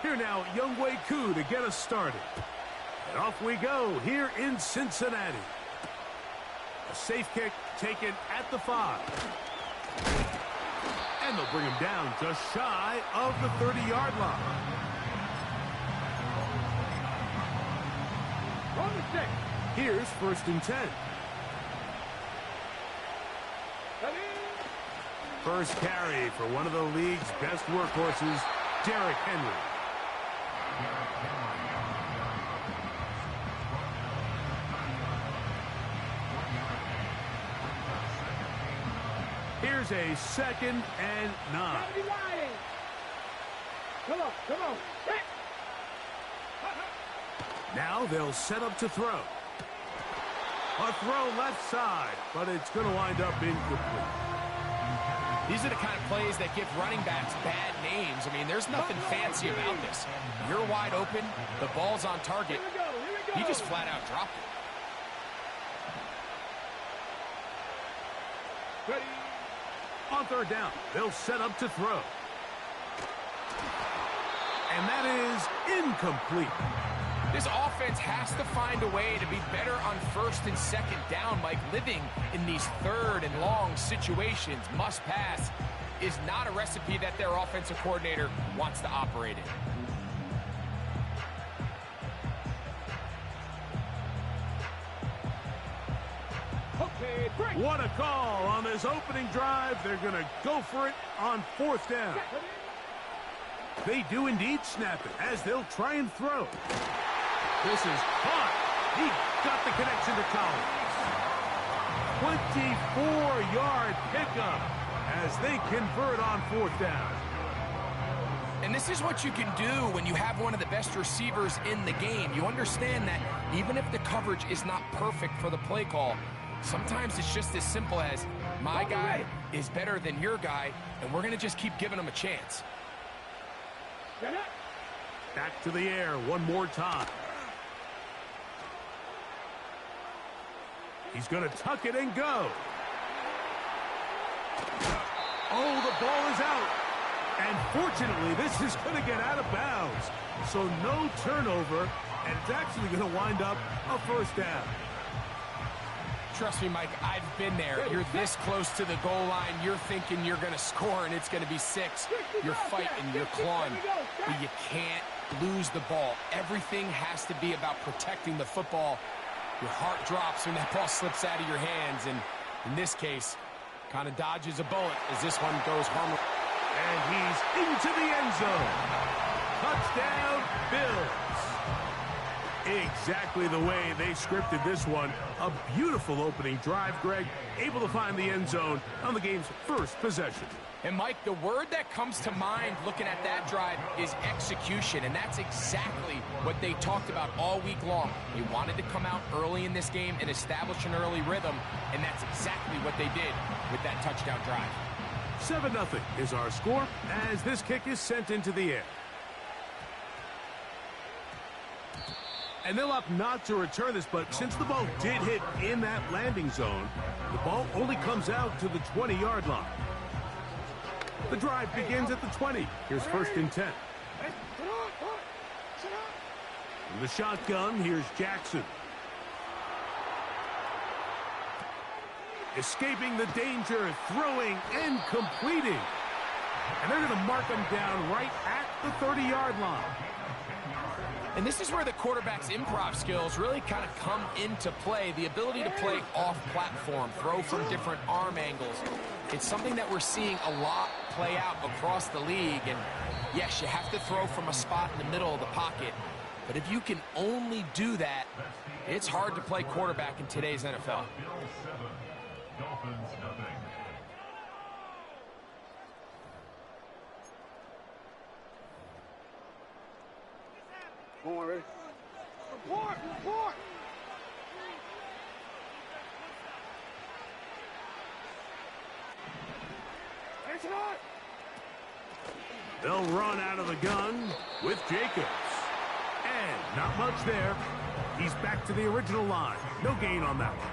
Here now, Younghoe Koo to get us started. And off we go here in Cincinnati. A safe kick taken at the 5. And they'll bring him down just shy of the 30-yard line. On the 6. Here's 1st and 10. First carry for one of the league's best workhorses, Derrick Henry. Here's a 2nd and 9. Come on. Now they'll set up to throw. A throw left side, but it's going to wind up incomplete. These are the kind of plays that give running backs bad names. I mean, there's nothing fancy about this. You're wide open, the ball's on target. He just flat out dropped it. Ready. On 3rd down, they'll set up to throw. And that is incomplete. This offense has to find a way to be better on 1st and 2nd down. Mike, living in these 3rd and long situations, must pass, is not a recipe that their offensive coordinator wants to operate in. What a call on this opening drive. They're going to go for it on 4th down. They do indeed snap it as they'll try and throw. This is hot. He got the connection to Collins. 24-yard pickup as they convert on 4th down. And this is what you can do when you have one of the best receivers in the game. You understand that even if the coverage is not perfect for the play call, sometimes it's just as simple as my guy is better than your guy, and we're going to just keep giving him a chance. Back to the air one more time. He's going to tuck it and go. Oh, the ball is out. And fortunately, this is going to get out of bounds. So no turnover, and it's actually going to wind up a first down. Trust me, Mike, I've been there. You're this close to the goal line. You're thinking you're going to score, and it's going to be 6. You're fighting, you're clawing, but you can't lose the ball. Everything has to be about protecting the football. Your heart drops when that ball slips out of your hands, and in this case, kind of dodges a bullet as this one goes harmless. And he's into the end zone. Touchdown, Bills. Exactly the way they scripted this one. A beautiful opening drive, Greg. Able to find the end zone on the game's first possession. And, Mike, the word that comes to mind looking at that drive is execution, and that's exactly what they talked about all week long. They wanted to come out early in this game and establish an early rhythm, and that's exactly what they did with that touchdown drive. 7-0 is our score as this kick is sent into the air. And they'll opt not to return this, but since the ball did hit in that landing zone, the ball only comes out to the 20-yard line. The drive begins at the 20. Here's 1st and 10. From the shotgun, here's Jackson. Escaping the danger, throwing and completing. And they're going to mark him down right at the 30-yard line. And this is where the quarterback's improv skills really kind of come into play. The ability to play off-platform, throw from different arm angles. It's something that we're seeing a lot play out across the league. And yes, you have to throw from a spot in the middle of the pocket. But if you can only do that, it's hard to play quarterback in today's NFL. Come on, ready? Report! Report! They'll run out of the gun with Jacobs. And not much there. He's back to the original line. No gain on that one.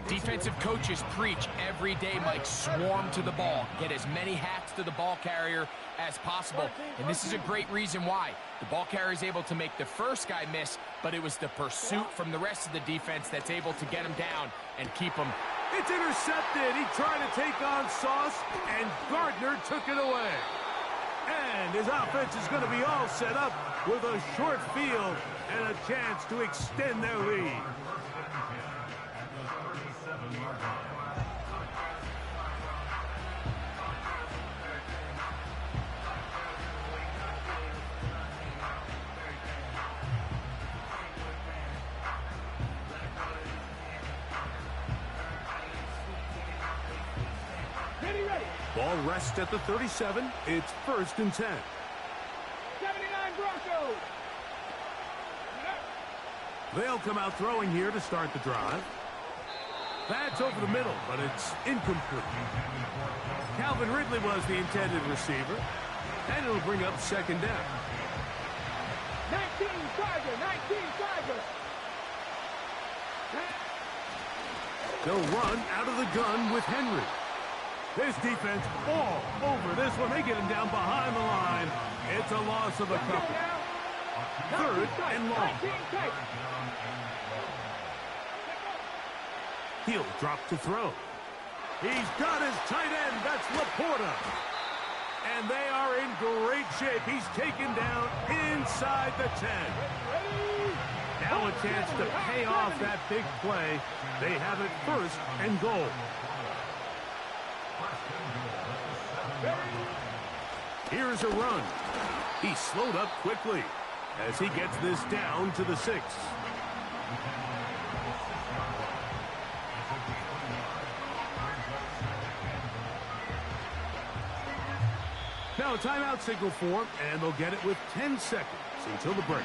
Defensive coaches preach every day, Mike, swarm to the ball. Get as many hacks to the ball carrier as possible. And this is a great reason why. The ball carrier is able to make the first guy miss, but it was the pursuit from the rest of the defense that's able to get him down and keep him. It's intercepted. He tried to take on Sauce, and Gardner took it away. And his offense is going to be all set up with a short field and a chance to extend their lead. Ball rests at the 37. It's 1st and 10. 79 Broncos. They'll come out throwing here to start the drive. That's over the middle, but it's incomplete. Calvin Ridley was the intended receiver, and it'll bring up 2nd down. 19 Tiger. 19 Tiger. They'll run out of the gun with Henry. This defense all over this one. They get him down behind the line. It's a loss of a couple. 3rd and long. He'll drop to throw. He's got his tight end. That's Laporta. And they are in great shape. He's taken down inside the 10. Now a chance to pay off that big play. They have it 1st and goal. Here's a run. He slowed up quickly as he gets this down to the 6. Now a timeout signal for him, and they'll get it with 10 seconds until the break.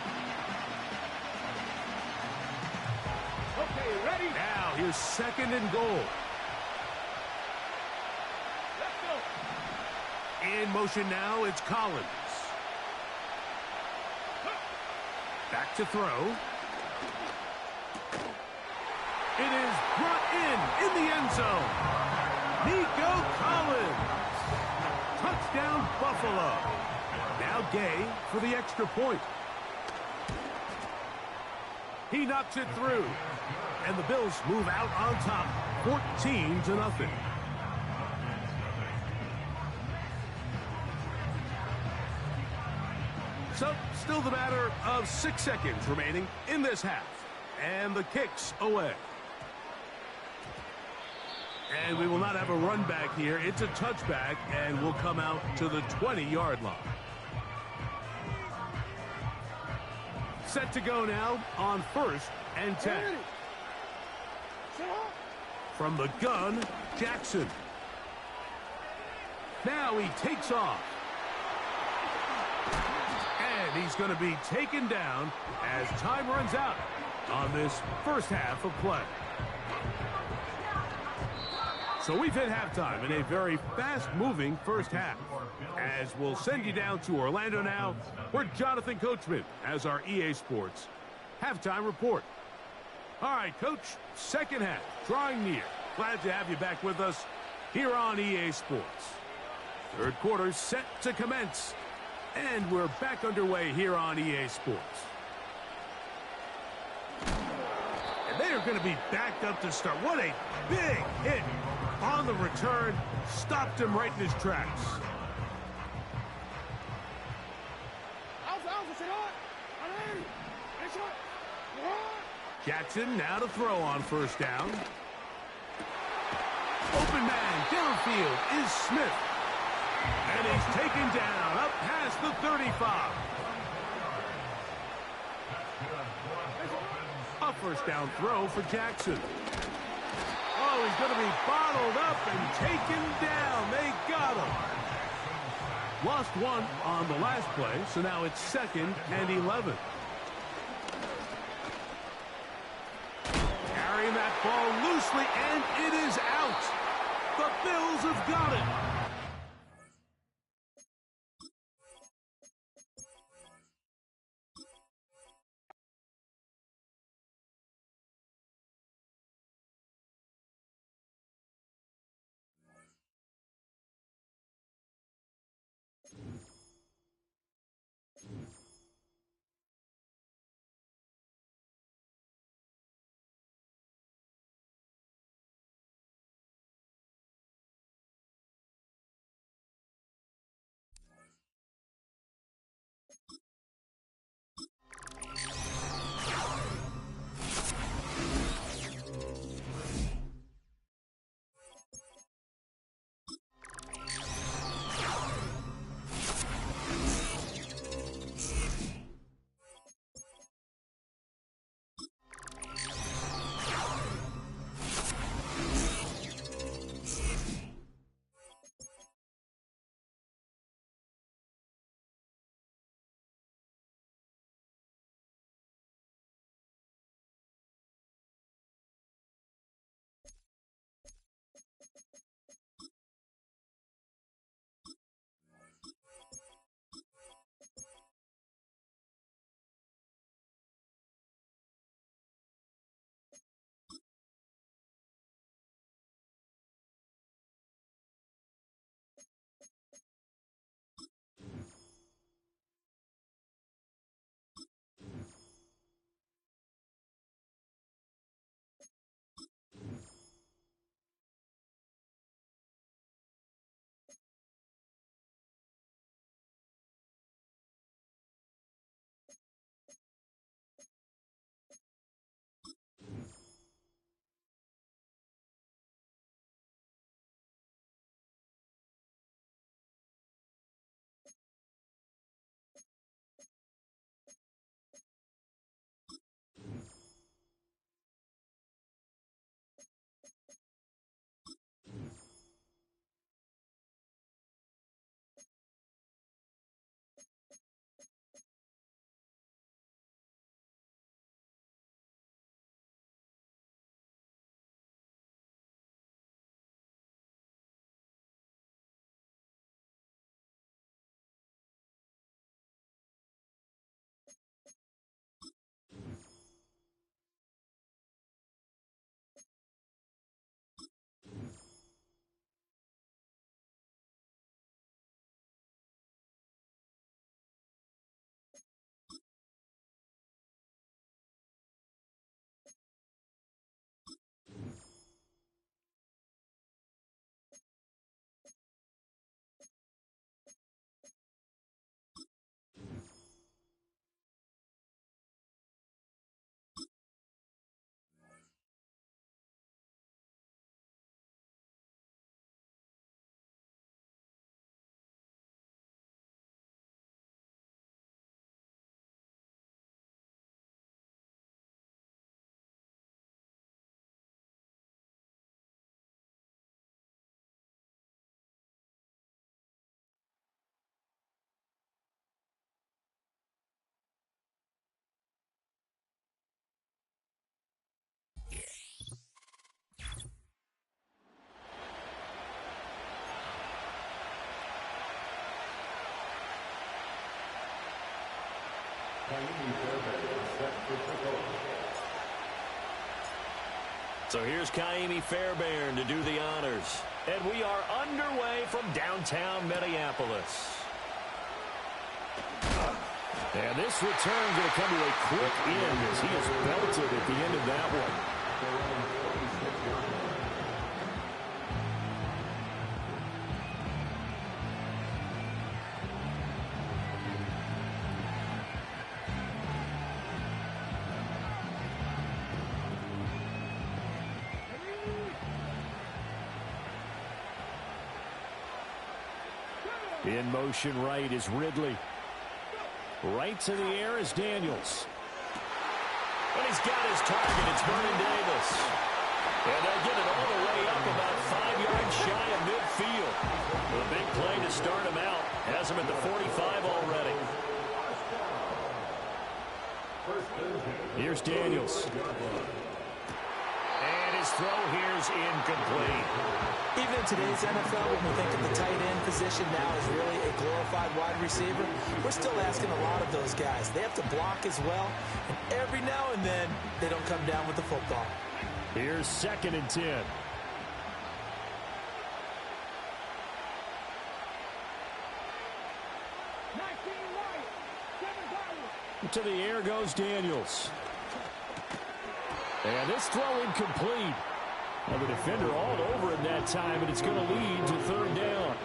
Okay, ready? Now here's 2nd and goal. In motion now, it's Collins. Back to throw. It is brought in the end zone. Nico Collins. Touchdown. Touchdown, Buffalo. Now Gay for the extra point. He knocks it through. And the Bills move out on top, 14-0. So, still the matter of 6 seconds remaining in this half. And the kick's away. And we will not have a run back here. It's a touchback, and we'll come out to the 20-yard line. Set to go now on 1st and 10. From the gun, Jackson. Now he takes off. And he's going to be taken down as time runs out on this first half of play. So we've hit halftime in a very fast-moving first half. As we'll send you down to Orlando now, where Jonathan Coachman has our EA Sports halftime report. All right, Coach, second half, drawing near. Glad to have you back with us here on EA Sports. Third quarter set to commence, and we're back underway here on EA Sports. And they are going to be backed up to start. What a big hit on the return. Stopped him right in his tracks. Jackson now to throw on first down. Open man downfield is Smith. And he's taken down up past the 35. A first down throw for Jackson. Oh, he's going to be bottled up and taken down. They got him. Lost one on the last play, so now it's 2nd and 11. Carrying that ball loosely, and it is out. The Bills have got it. So here's Kaimi Fairbairn to do the honors. And we are underway from downtown Minneapolis. And this return going to come to a quick end as he is belted at the end of that one. In motion right is Ridley. Right to the air is Daniels. And he's got his target. It's Vernon Davis. And they'll get it all the way up about 5 yards shy of midfield. A big play to start him out. Has him at the 45 already. Here's Daniels. And his throw here's incomplete. Even in today's NFL, when we think of the tight end position now as really a glorified wide receiver, we're still asking a lot of those guys. They have to block as well, and every now and then, they don't come down with the football. Here's 2nd and 10. To the air goes Daniels. And this throw incomplete. Well, the defender all over it that time, and it's going to lead to 3rd down.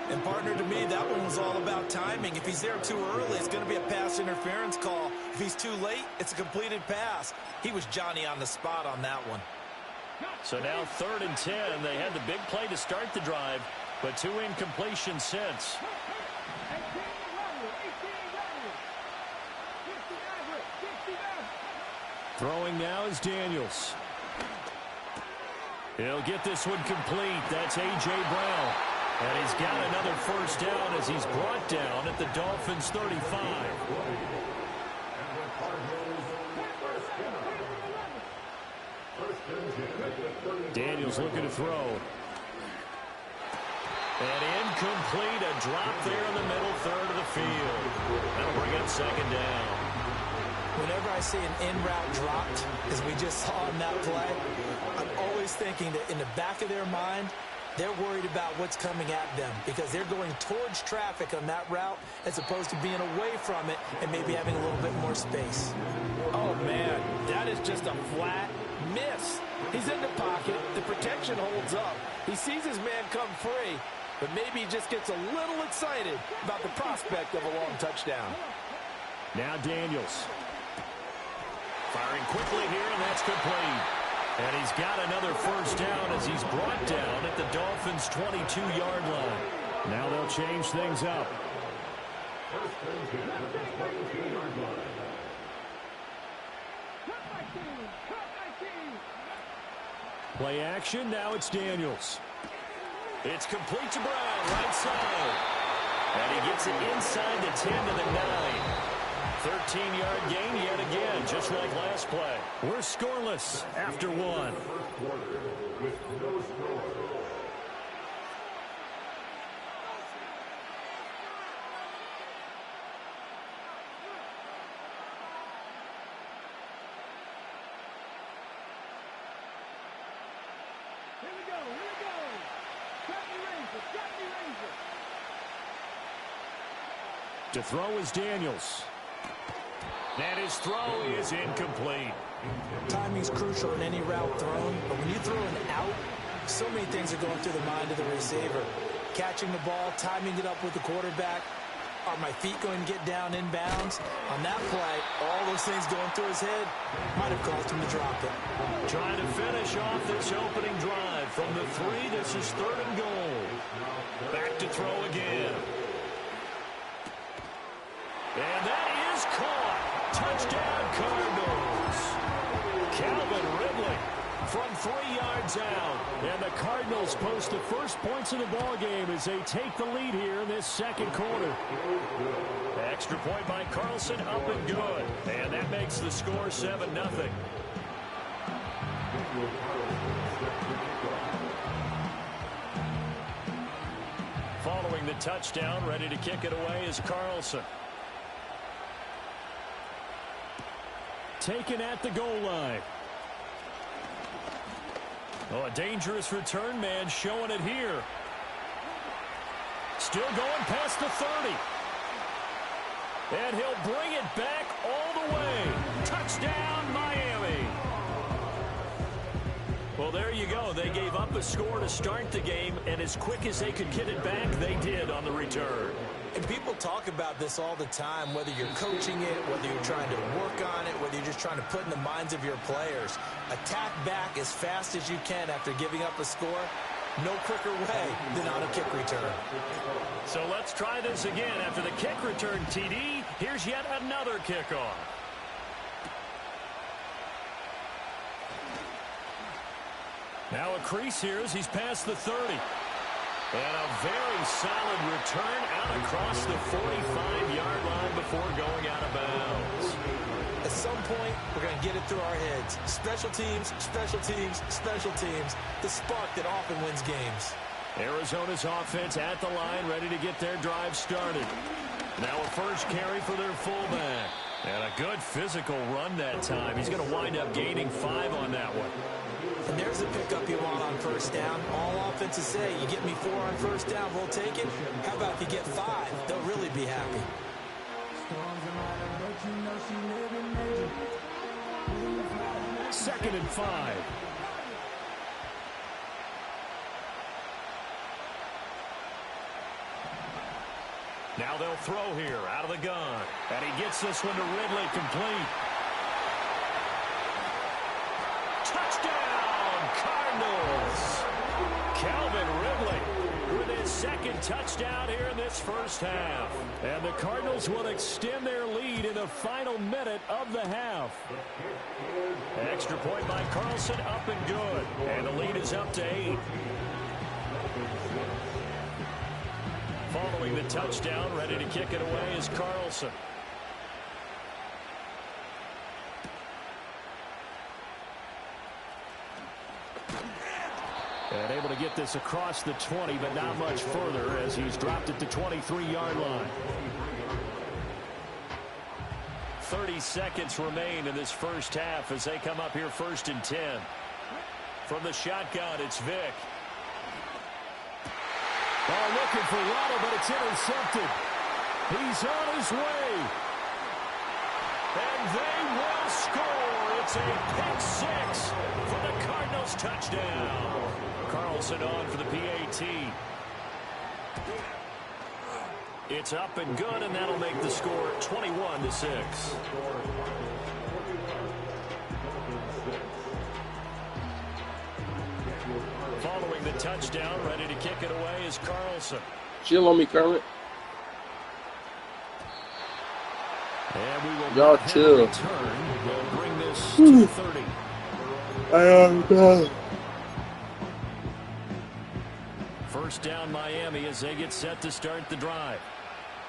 And, partner, to me, that one was all about timing. If he's there too early, it's going to be a pass interference call. If he's too late, it's a completed pass. He was Johnny on the spot on that one. So now 3rd and 10. They had the big play to start the drive, but 2 incompletions since. Throwing now is Daniels. He'll get this one complete. That's A.J. Brown. And he's got another 1st down as he's brought down at the Dolphins' 35. Daniels looking to throw. And incomplete. A drop there in the middle 3rd of the field. That'll bring up 2nd down. Whenever I see an in-route dropped, as we just saw in that play, I'm always thinking that in the back of their mind, they're worried about what's coming at them because they're going towards traffic on that route as opposed to being away from it and maybe having a little bit more space. Oh, man, that is just a flat miss. He's in the pocket. The protection holds up. He sees his man come free, but maybe he just gets a little excited about the prospect of a long touchdown. Now Daniels. Firing quickly here, and that's complete. And he's got another 1st down as he's brought down at the Dolphins' 22-yard line. Now they'll change things up. Play action, now it's Daniels. It's complete to Brown, right side. And he gets it inside the 10 to the 9. 13-yard gain yet again, just like last play. We're scoreless after 1. Here we go. Got me Ranger. To throw is Daniels. And his throw is incomplete. Timing's crucial in any route thrown, but when you throw an out, so many things are going through the mind of the receiver. Catching the ball, timing it up with the quarterback. Are my feet going to get down in bounds? On that play, all those things going through his head might have caused him to drop it. Trying to finish off this opening drive from the 3. This is 3rd and goal. Back to throw again. And that is caught. Touchdown, Cardinals. Calvin Ridley from 3 yards out. And the Cardinals post the first points of the ballgame as they take the lead here in this 2nd quarter. Extra point by Carlson, up and good. And that makes the score 7-0. Following the touchdown, ready to kick it away is Carlson. Taken at the goal line. Oh, a dangerous return man showing it here. Still going past the 30. And he'll bring it back all the way. Touchdown, Miami. Well, there you go. They gave up a score to start the game, and as quick as they could get it back, they did on the return. And people talk about this all the time, whether you're coaching it, whether you're trying to work on it, whether you're just trying to put in the minds of your players. Attack back as fast as you can after giving up a score. No quicker way than on a kick return. So let's try this again. After the kick return, TD, here's yet another kickoff. Now a crease here as he's past the 30. And a very solid return out across the 45-yard line before going out of bounds. At some point, we're going to get it through our heads. Special teams, special teams, special teams. The spark that often wins games. Arizona's offense at the line, ready to get their drive started. Now a first carry for their fullback. And a good physical run that time. He's going to wind up gaining 5 on that one. And there's the pickup you want on first down. All offenses say, you get me 4 on first down, we'll take it. How about if you get 5? They'll really be happy. Second and 5. Now they'll throw here out of the gun. And he gets this one to Ridley, complete. Touchdown, Cardinals. Calvin Ridley with his second touchdown here in this first half. And the Cardinals will extend their lead in the final minute of the half. Extra point by Carlson, up and good. And the lead is up to 8. Following the touchdown, ready to kick it away is Carlson. And able to get this across the 20, but not much further as he's dropped it to 23-yard line. 30 seconds remain in this first half as they come up here first and 10. From the shotgun, it's Vick. Oh, looking for Waddle, but it's intercepted. He's on his way. And they will score. It's a pick 6 for the Cardinals touchdown. Carlson on for the PAT. It's up and good, and that'll make the score 21-6. Following the touchdown, ready to kick it away is Carlson. Chill on me, Kermit. And we will y'all chill. We'll bring this to 30. First down Miami as they get set to start the drive.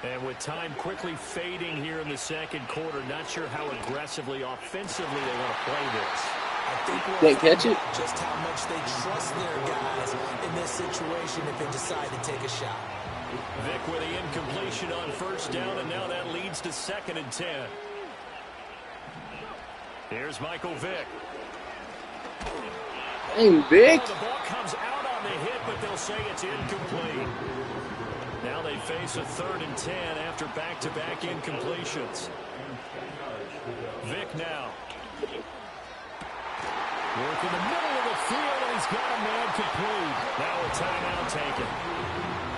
And with time quickly fading here in the second quarter, not sure how aggressively, offensively they want to play this. I think we'll Can't catch it. Just how much they trust their guys in this situation if they decide to take a shot. Vick with the incompletion on first down, and now that leads to second and 10. Here's Michael Vick. Hey, Vick. Oh, the ball comes out on the hit, but they'll say it's incomplete. Now they face a 3rd and 10 after back-to-back incompletions. Vick now. Work in the middle of the field, and he's got a man complete. Now a timeout taken.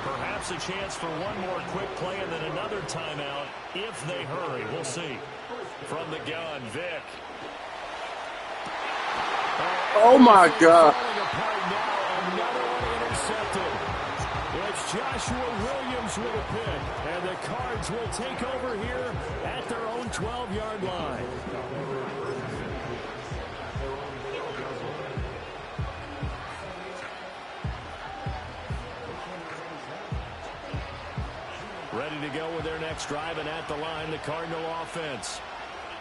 Perhaps a chance for one more quick play and then another timeout if they hurry. We'll see. From the gun, Vick. Oh, my God. Another one intercepted. It's Joshua Williams with a pick. And the Cards will take over here at their own 12-yard line. Ready to go with their next drive, and at the line, the Cardinal offense.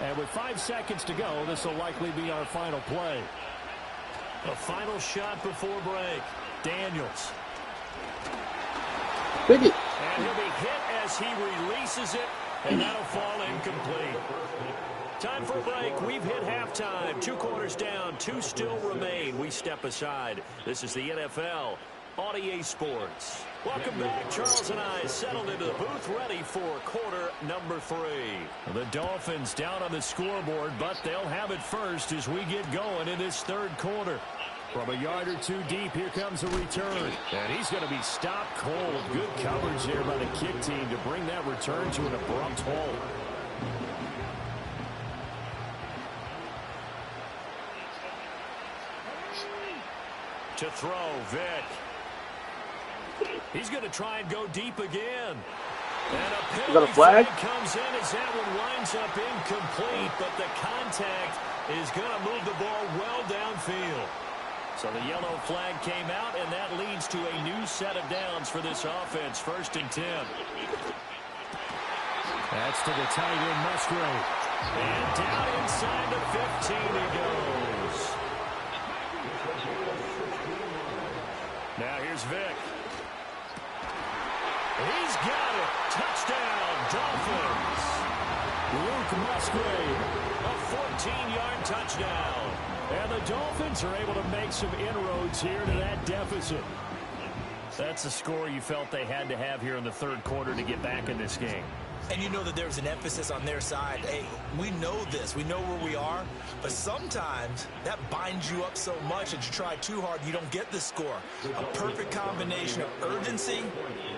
And with 5 seconds to go, this will likely be our final play. A final shot before break. Daniels. Pick it. And he'll be hit as he releases it, and that'll fall incomplete. Time for a break. We've hit halftime. 2 quarters down. 2 still remain. We step aside. This is the NFL on EA Sports. Welcome back. Charles and I settled into the booth, ready for quarter number 3. The Dolphins down on the scoreboard, but they'll have it first as we get going in this third quarter. From a yard or 2 deep, here comes a return. And he's going to be stopped cold. Good coverage there by the kick team to bring that return to an abrupt halt. To throw, Vick. He's going to try and go deep again. And a penalty flag comes in as that one winds up incomplete, but the contact is going to move the ball well downfield. So the yellow flag came out, and that leads to a new set of downs for this offense. 1st and 10. That's to the tight end, Musgrave. And down inside the 15 he goes. Now here's Vick. He's got it. Touchdown, Dolphins. Luke Musgrave, a 14-yard touchdown. And the Dolphins are able to make some inroads here to that deficit. That's the score you felt they had to have here in the third quarter to get back in this game. And you know that there's an emphasis on their side. Hey, we know this. We know where we are. But sometimes that binds you up so much that you try too hard, you don't get the score. A perfect combination of urgency,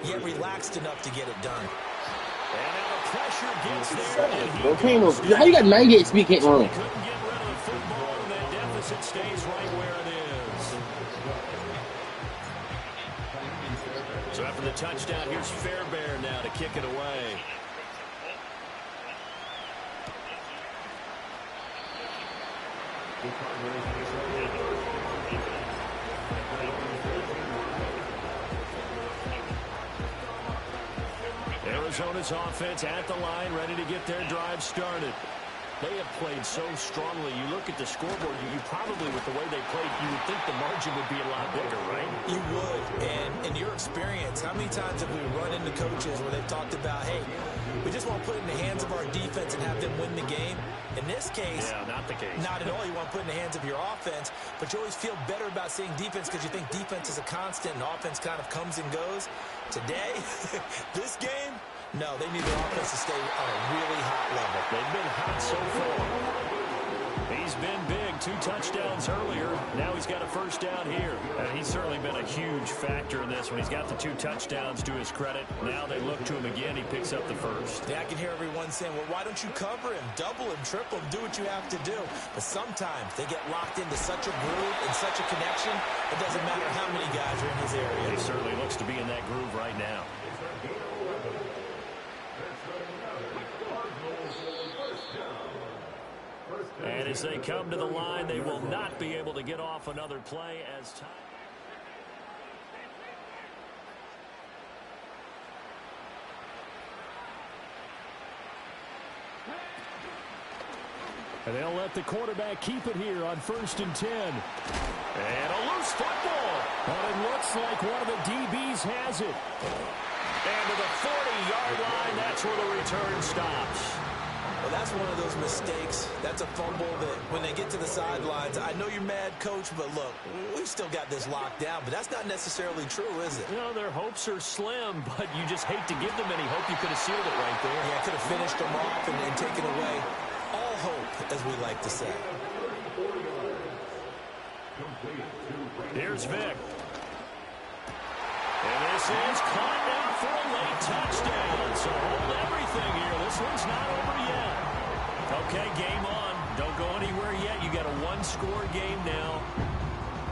yet relaxed enough to get it done. And now the pressure gets there. Okay, how you got 98 speed can't run? Couldn't get rid of the football, and that deficit stays right where it is. So after the touchdown, here's Fairbairn now to kick it away. Arizona's offense at the line, ready to get their drive started. They have played so strongly. You look at the scoreboard, you probably, with the way they played, you would think the margin would be a lot bigger, right? You would. And in your experience, how many times have we run into coaches where they've talked about, hey, we just want to put it in the hands of our defense and have them win the game? In this case, yeah, not the case. Not at all. You want to put it in the hands of your offense, but you always feel better about seeing defense because you think defense is a constant and offense kind of comes and goes. Today, this game, no, they need their offense to stay on a really hot level. They've been hot so far. He's been big. 2 touchdowns earlier. Now he's got a first down here. And he's certainly been a huge factor in this one. He's got the 2 touchdowns to his credit. Now they look to him again. He picks up the first. Yeah, I can hear everyone saying, well, why don't you cover him, double him, triple him, do what you have to do. But sometimes they get locked into such a groove and such a connection, it doesn't matter how many guys are in his area. He certainly looks to be in that groove right now. And as they come to the line, they will not be able to get off another play as time. And they'll let the quarterback keep it here on 1st and 10. And a loose football. But it looks like one of the DBs has it. And to the 40-yard line, that's where the return stops. Well, that's one of those mistakes. That's a fumble that when they get to the sidelines, I know you're mad, Coach, but look, we've still got this locked down, but that's not necessarily true, is it? You know, their hopes are slim, but you just hate to give them any hope. You could have sealed it right there. Yeah, could have finished them off and taken away all hope, as we like to say. Here's Vick. And this is caught now for a late touchdown. So hold everything here. This one's not over yet. Okay, game on. Don't go anywhere yet. You got a 1-score game now.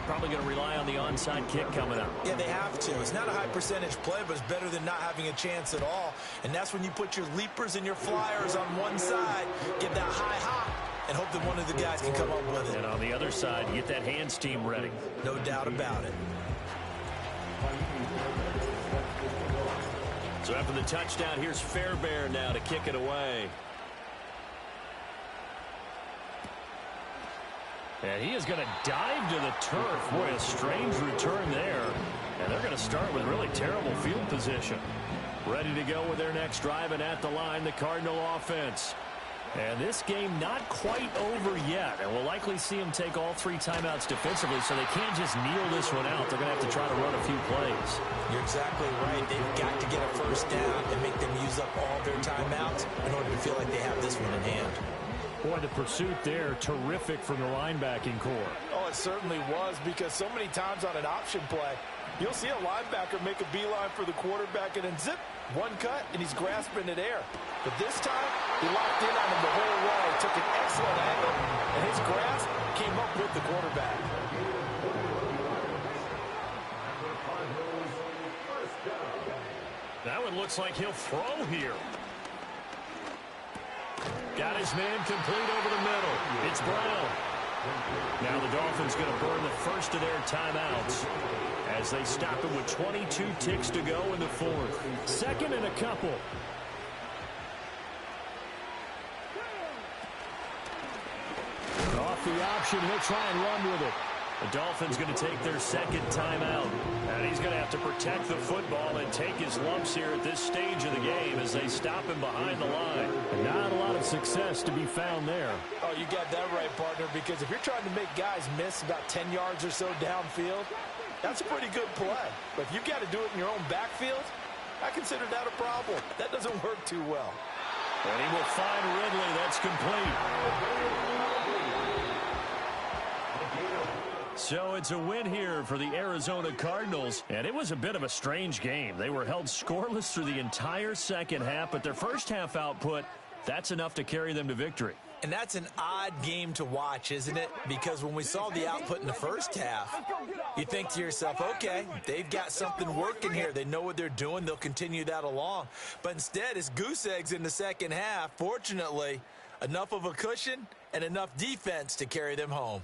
Probably going to rely on the onside kick coming up. Yeah, they have to. It's not a high percentage play, but it's better than not having a chance at all. And that's when you put your leapers and your flyers on one side, get that high hop, and hope that one of the guys can come up with it. And on the other side, you get that hands team ready. No doubt about it. So after the touchdown, here's Fairbairn now to kick it away. And he is going to dive to the turf. Boy, a strange return there. And they're going to start with really terrible field position. Ready to go with their next drive, and at the line, the Cardinal offense. And this game not quite over yet, and we'll likely see them take all 3 timeouts defensively, so they can't just kneel this one out. They're going to have to try to run a few plays. You're exactly right. They've got to get a first down and make them use up all their timeouts in order to feel like they have this one in hand. Boy, the pursuit there, terrific from the linebacking core. Oh, it certainly was, because so many times on an option play, you'll see a linebacker make a beeline for the quarterback and then zip, one cut, and he's grasping it air. But this time, he locked in on him the whole way, took an excellent angle, and his grasp came up with the quarterback. That one looks like he'll throw here. Got his man complete over the middle. It's Brown. Now the Dolphins going to burn the first of their timeouts as they stop him with 22 ticks to go in the 4th. 2nd and a couple. Off the option, he'll try and run with it. The Dolphins going to take their 2nd timeout. And he's going to have to protect the football and take his lumps here at this stage of the game as they stop him behind the line. And not a lot of success to be found there. Oh, you got that right, partner, because if you're trying to make guys miss about 10 yards or so downfield, that's a pretty good play. But if you've got to do it in your own backfield, I consider that a problem. That doesn't work too well. And he will find Ridley. That's complete. So it's a win here for the Arizona Cardinals, and it was a bit of a strange game. They were held scoreless through the entire second half, but their first half output, that's enough to carry them to victory. And that's an odd game to watch, isn't it? Because when we saw the output in the first half, you think to yourself, okay, they've got something working here. They know what they're doing. They'll continue that along. But instead, it's goose eggs in the second half. Fortunately, enough of a cushion and enough defense to carry them home.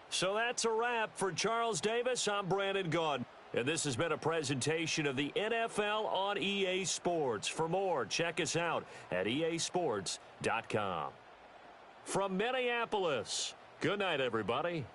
So that's a wrap for Charles Davis. I'm Brandon Gaudin. And this has been a presentation of the NFL on EA Sports. For more, check us out at easports.com. From Minneapolis, good night, everybody.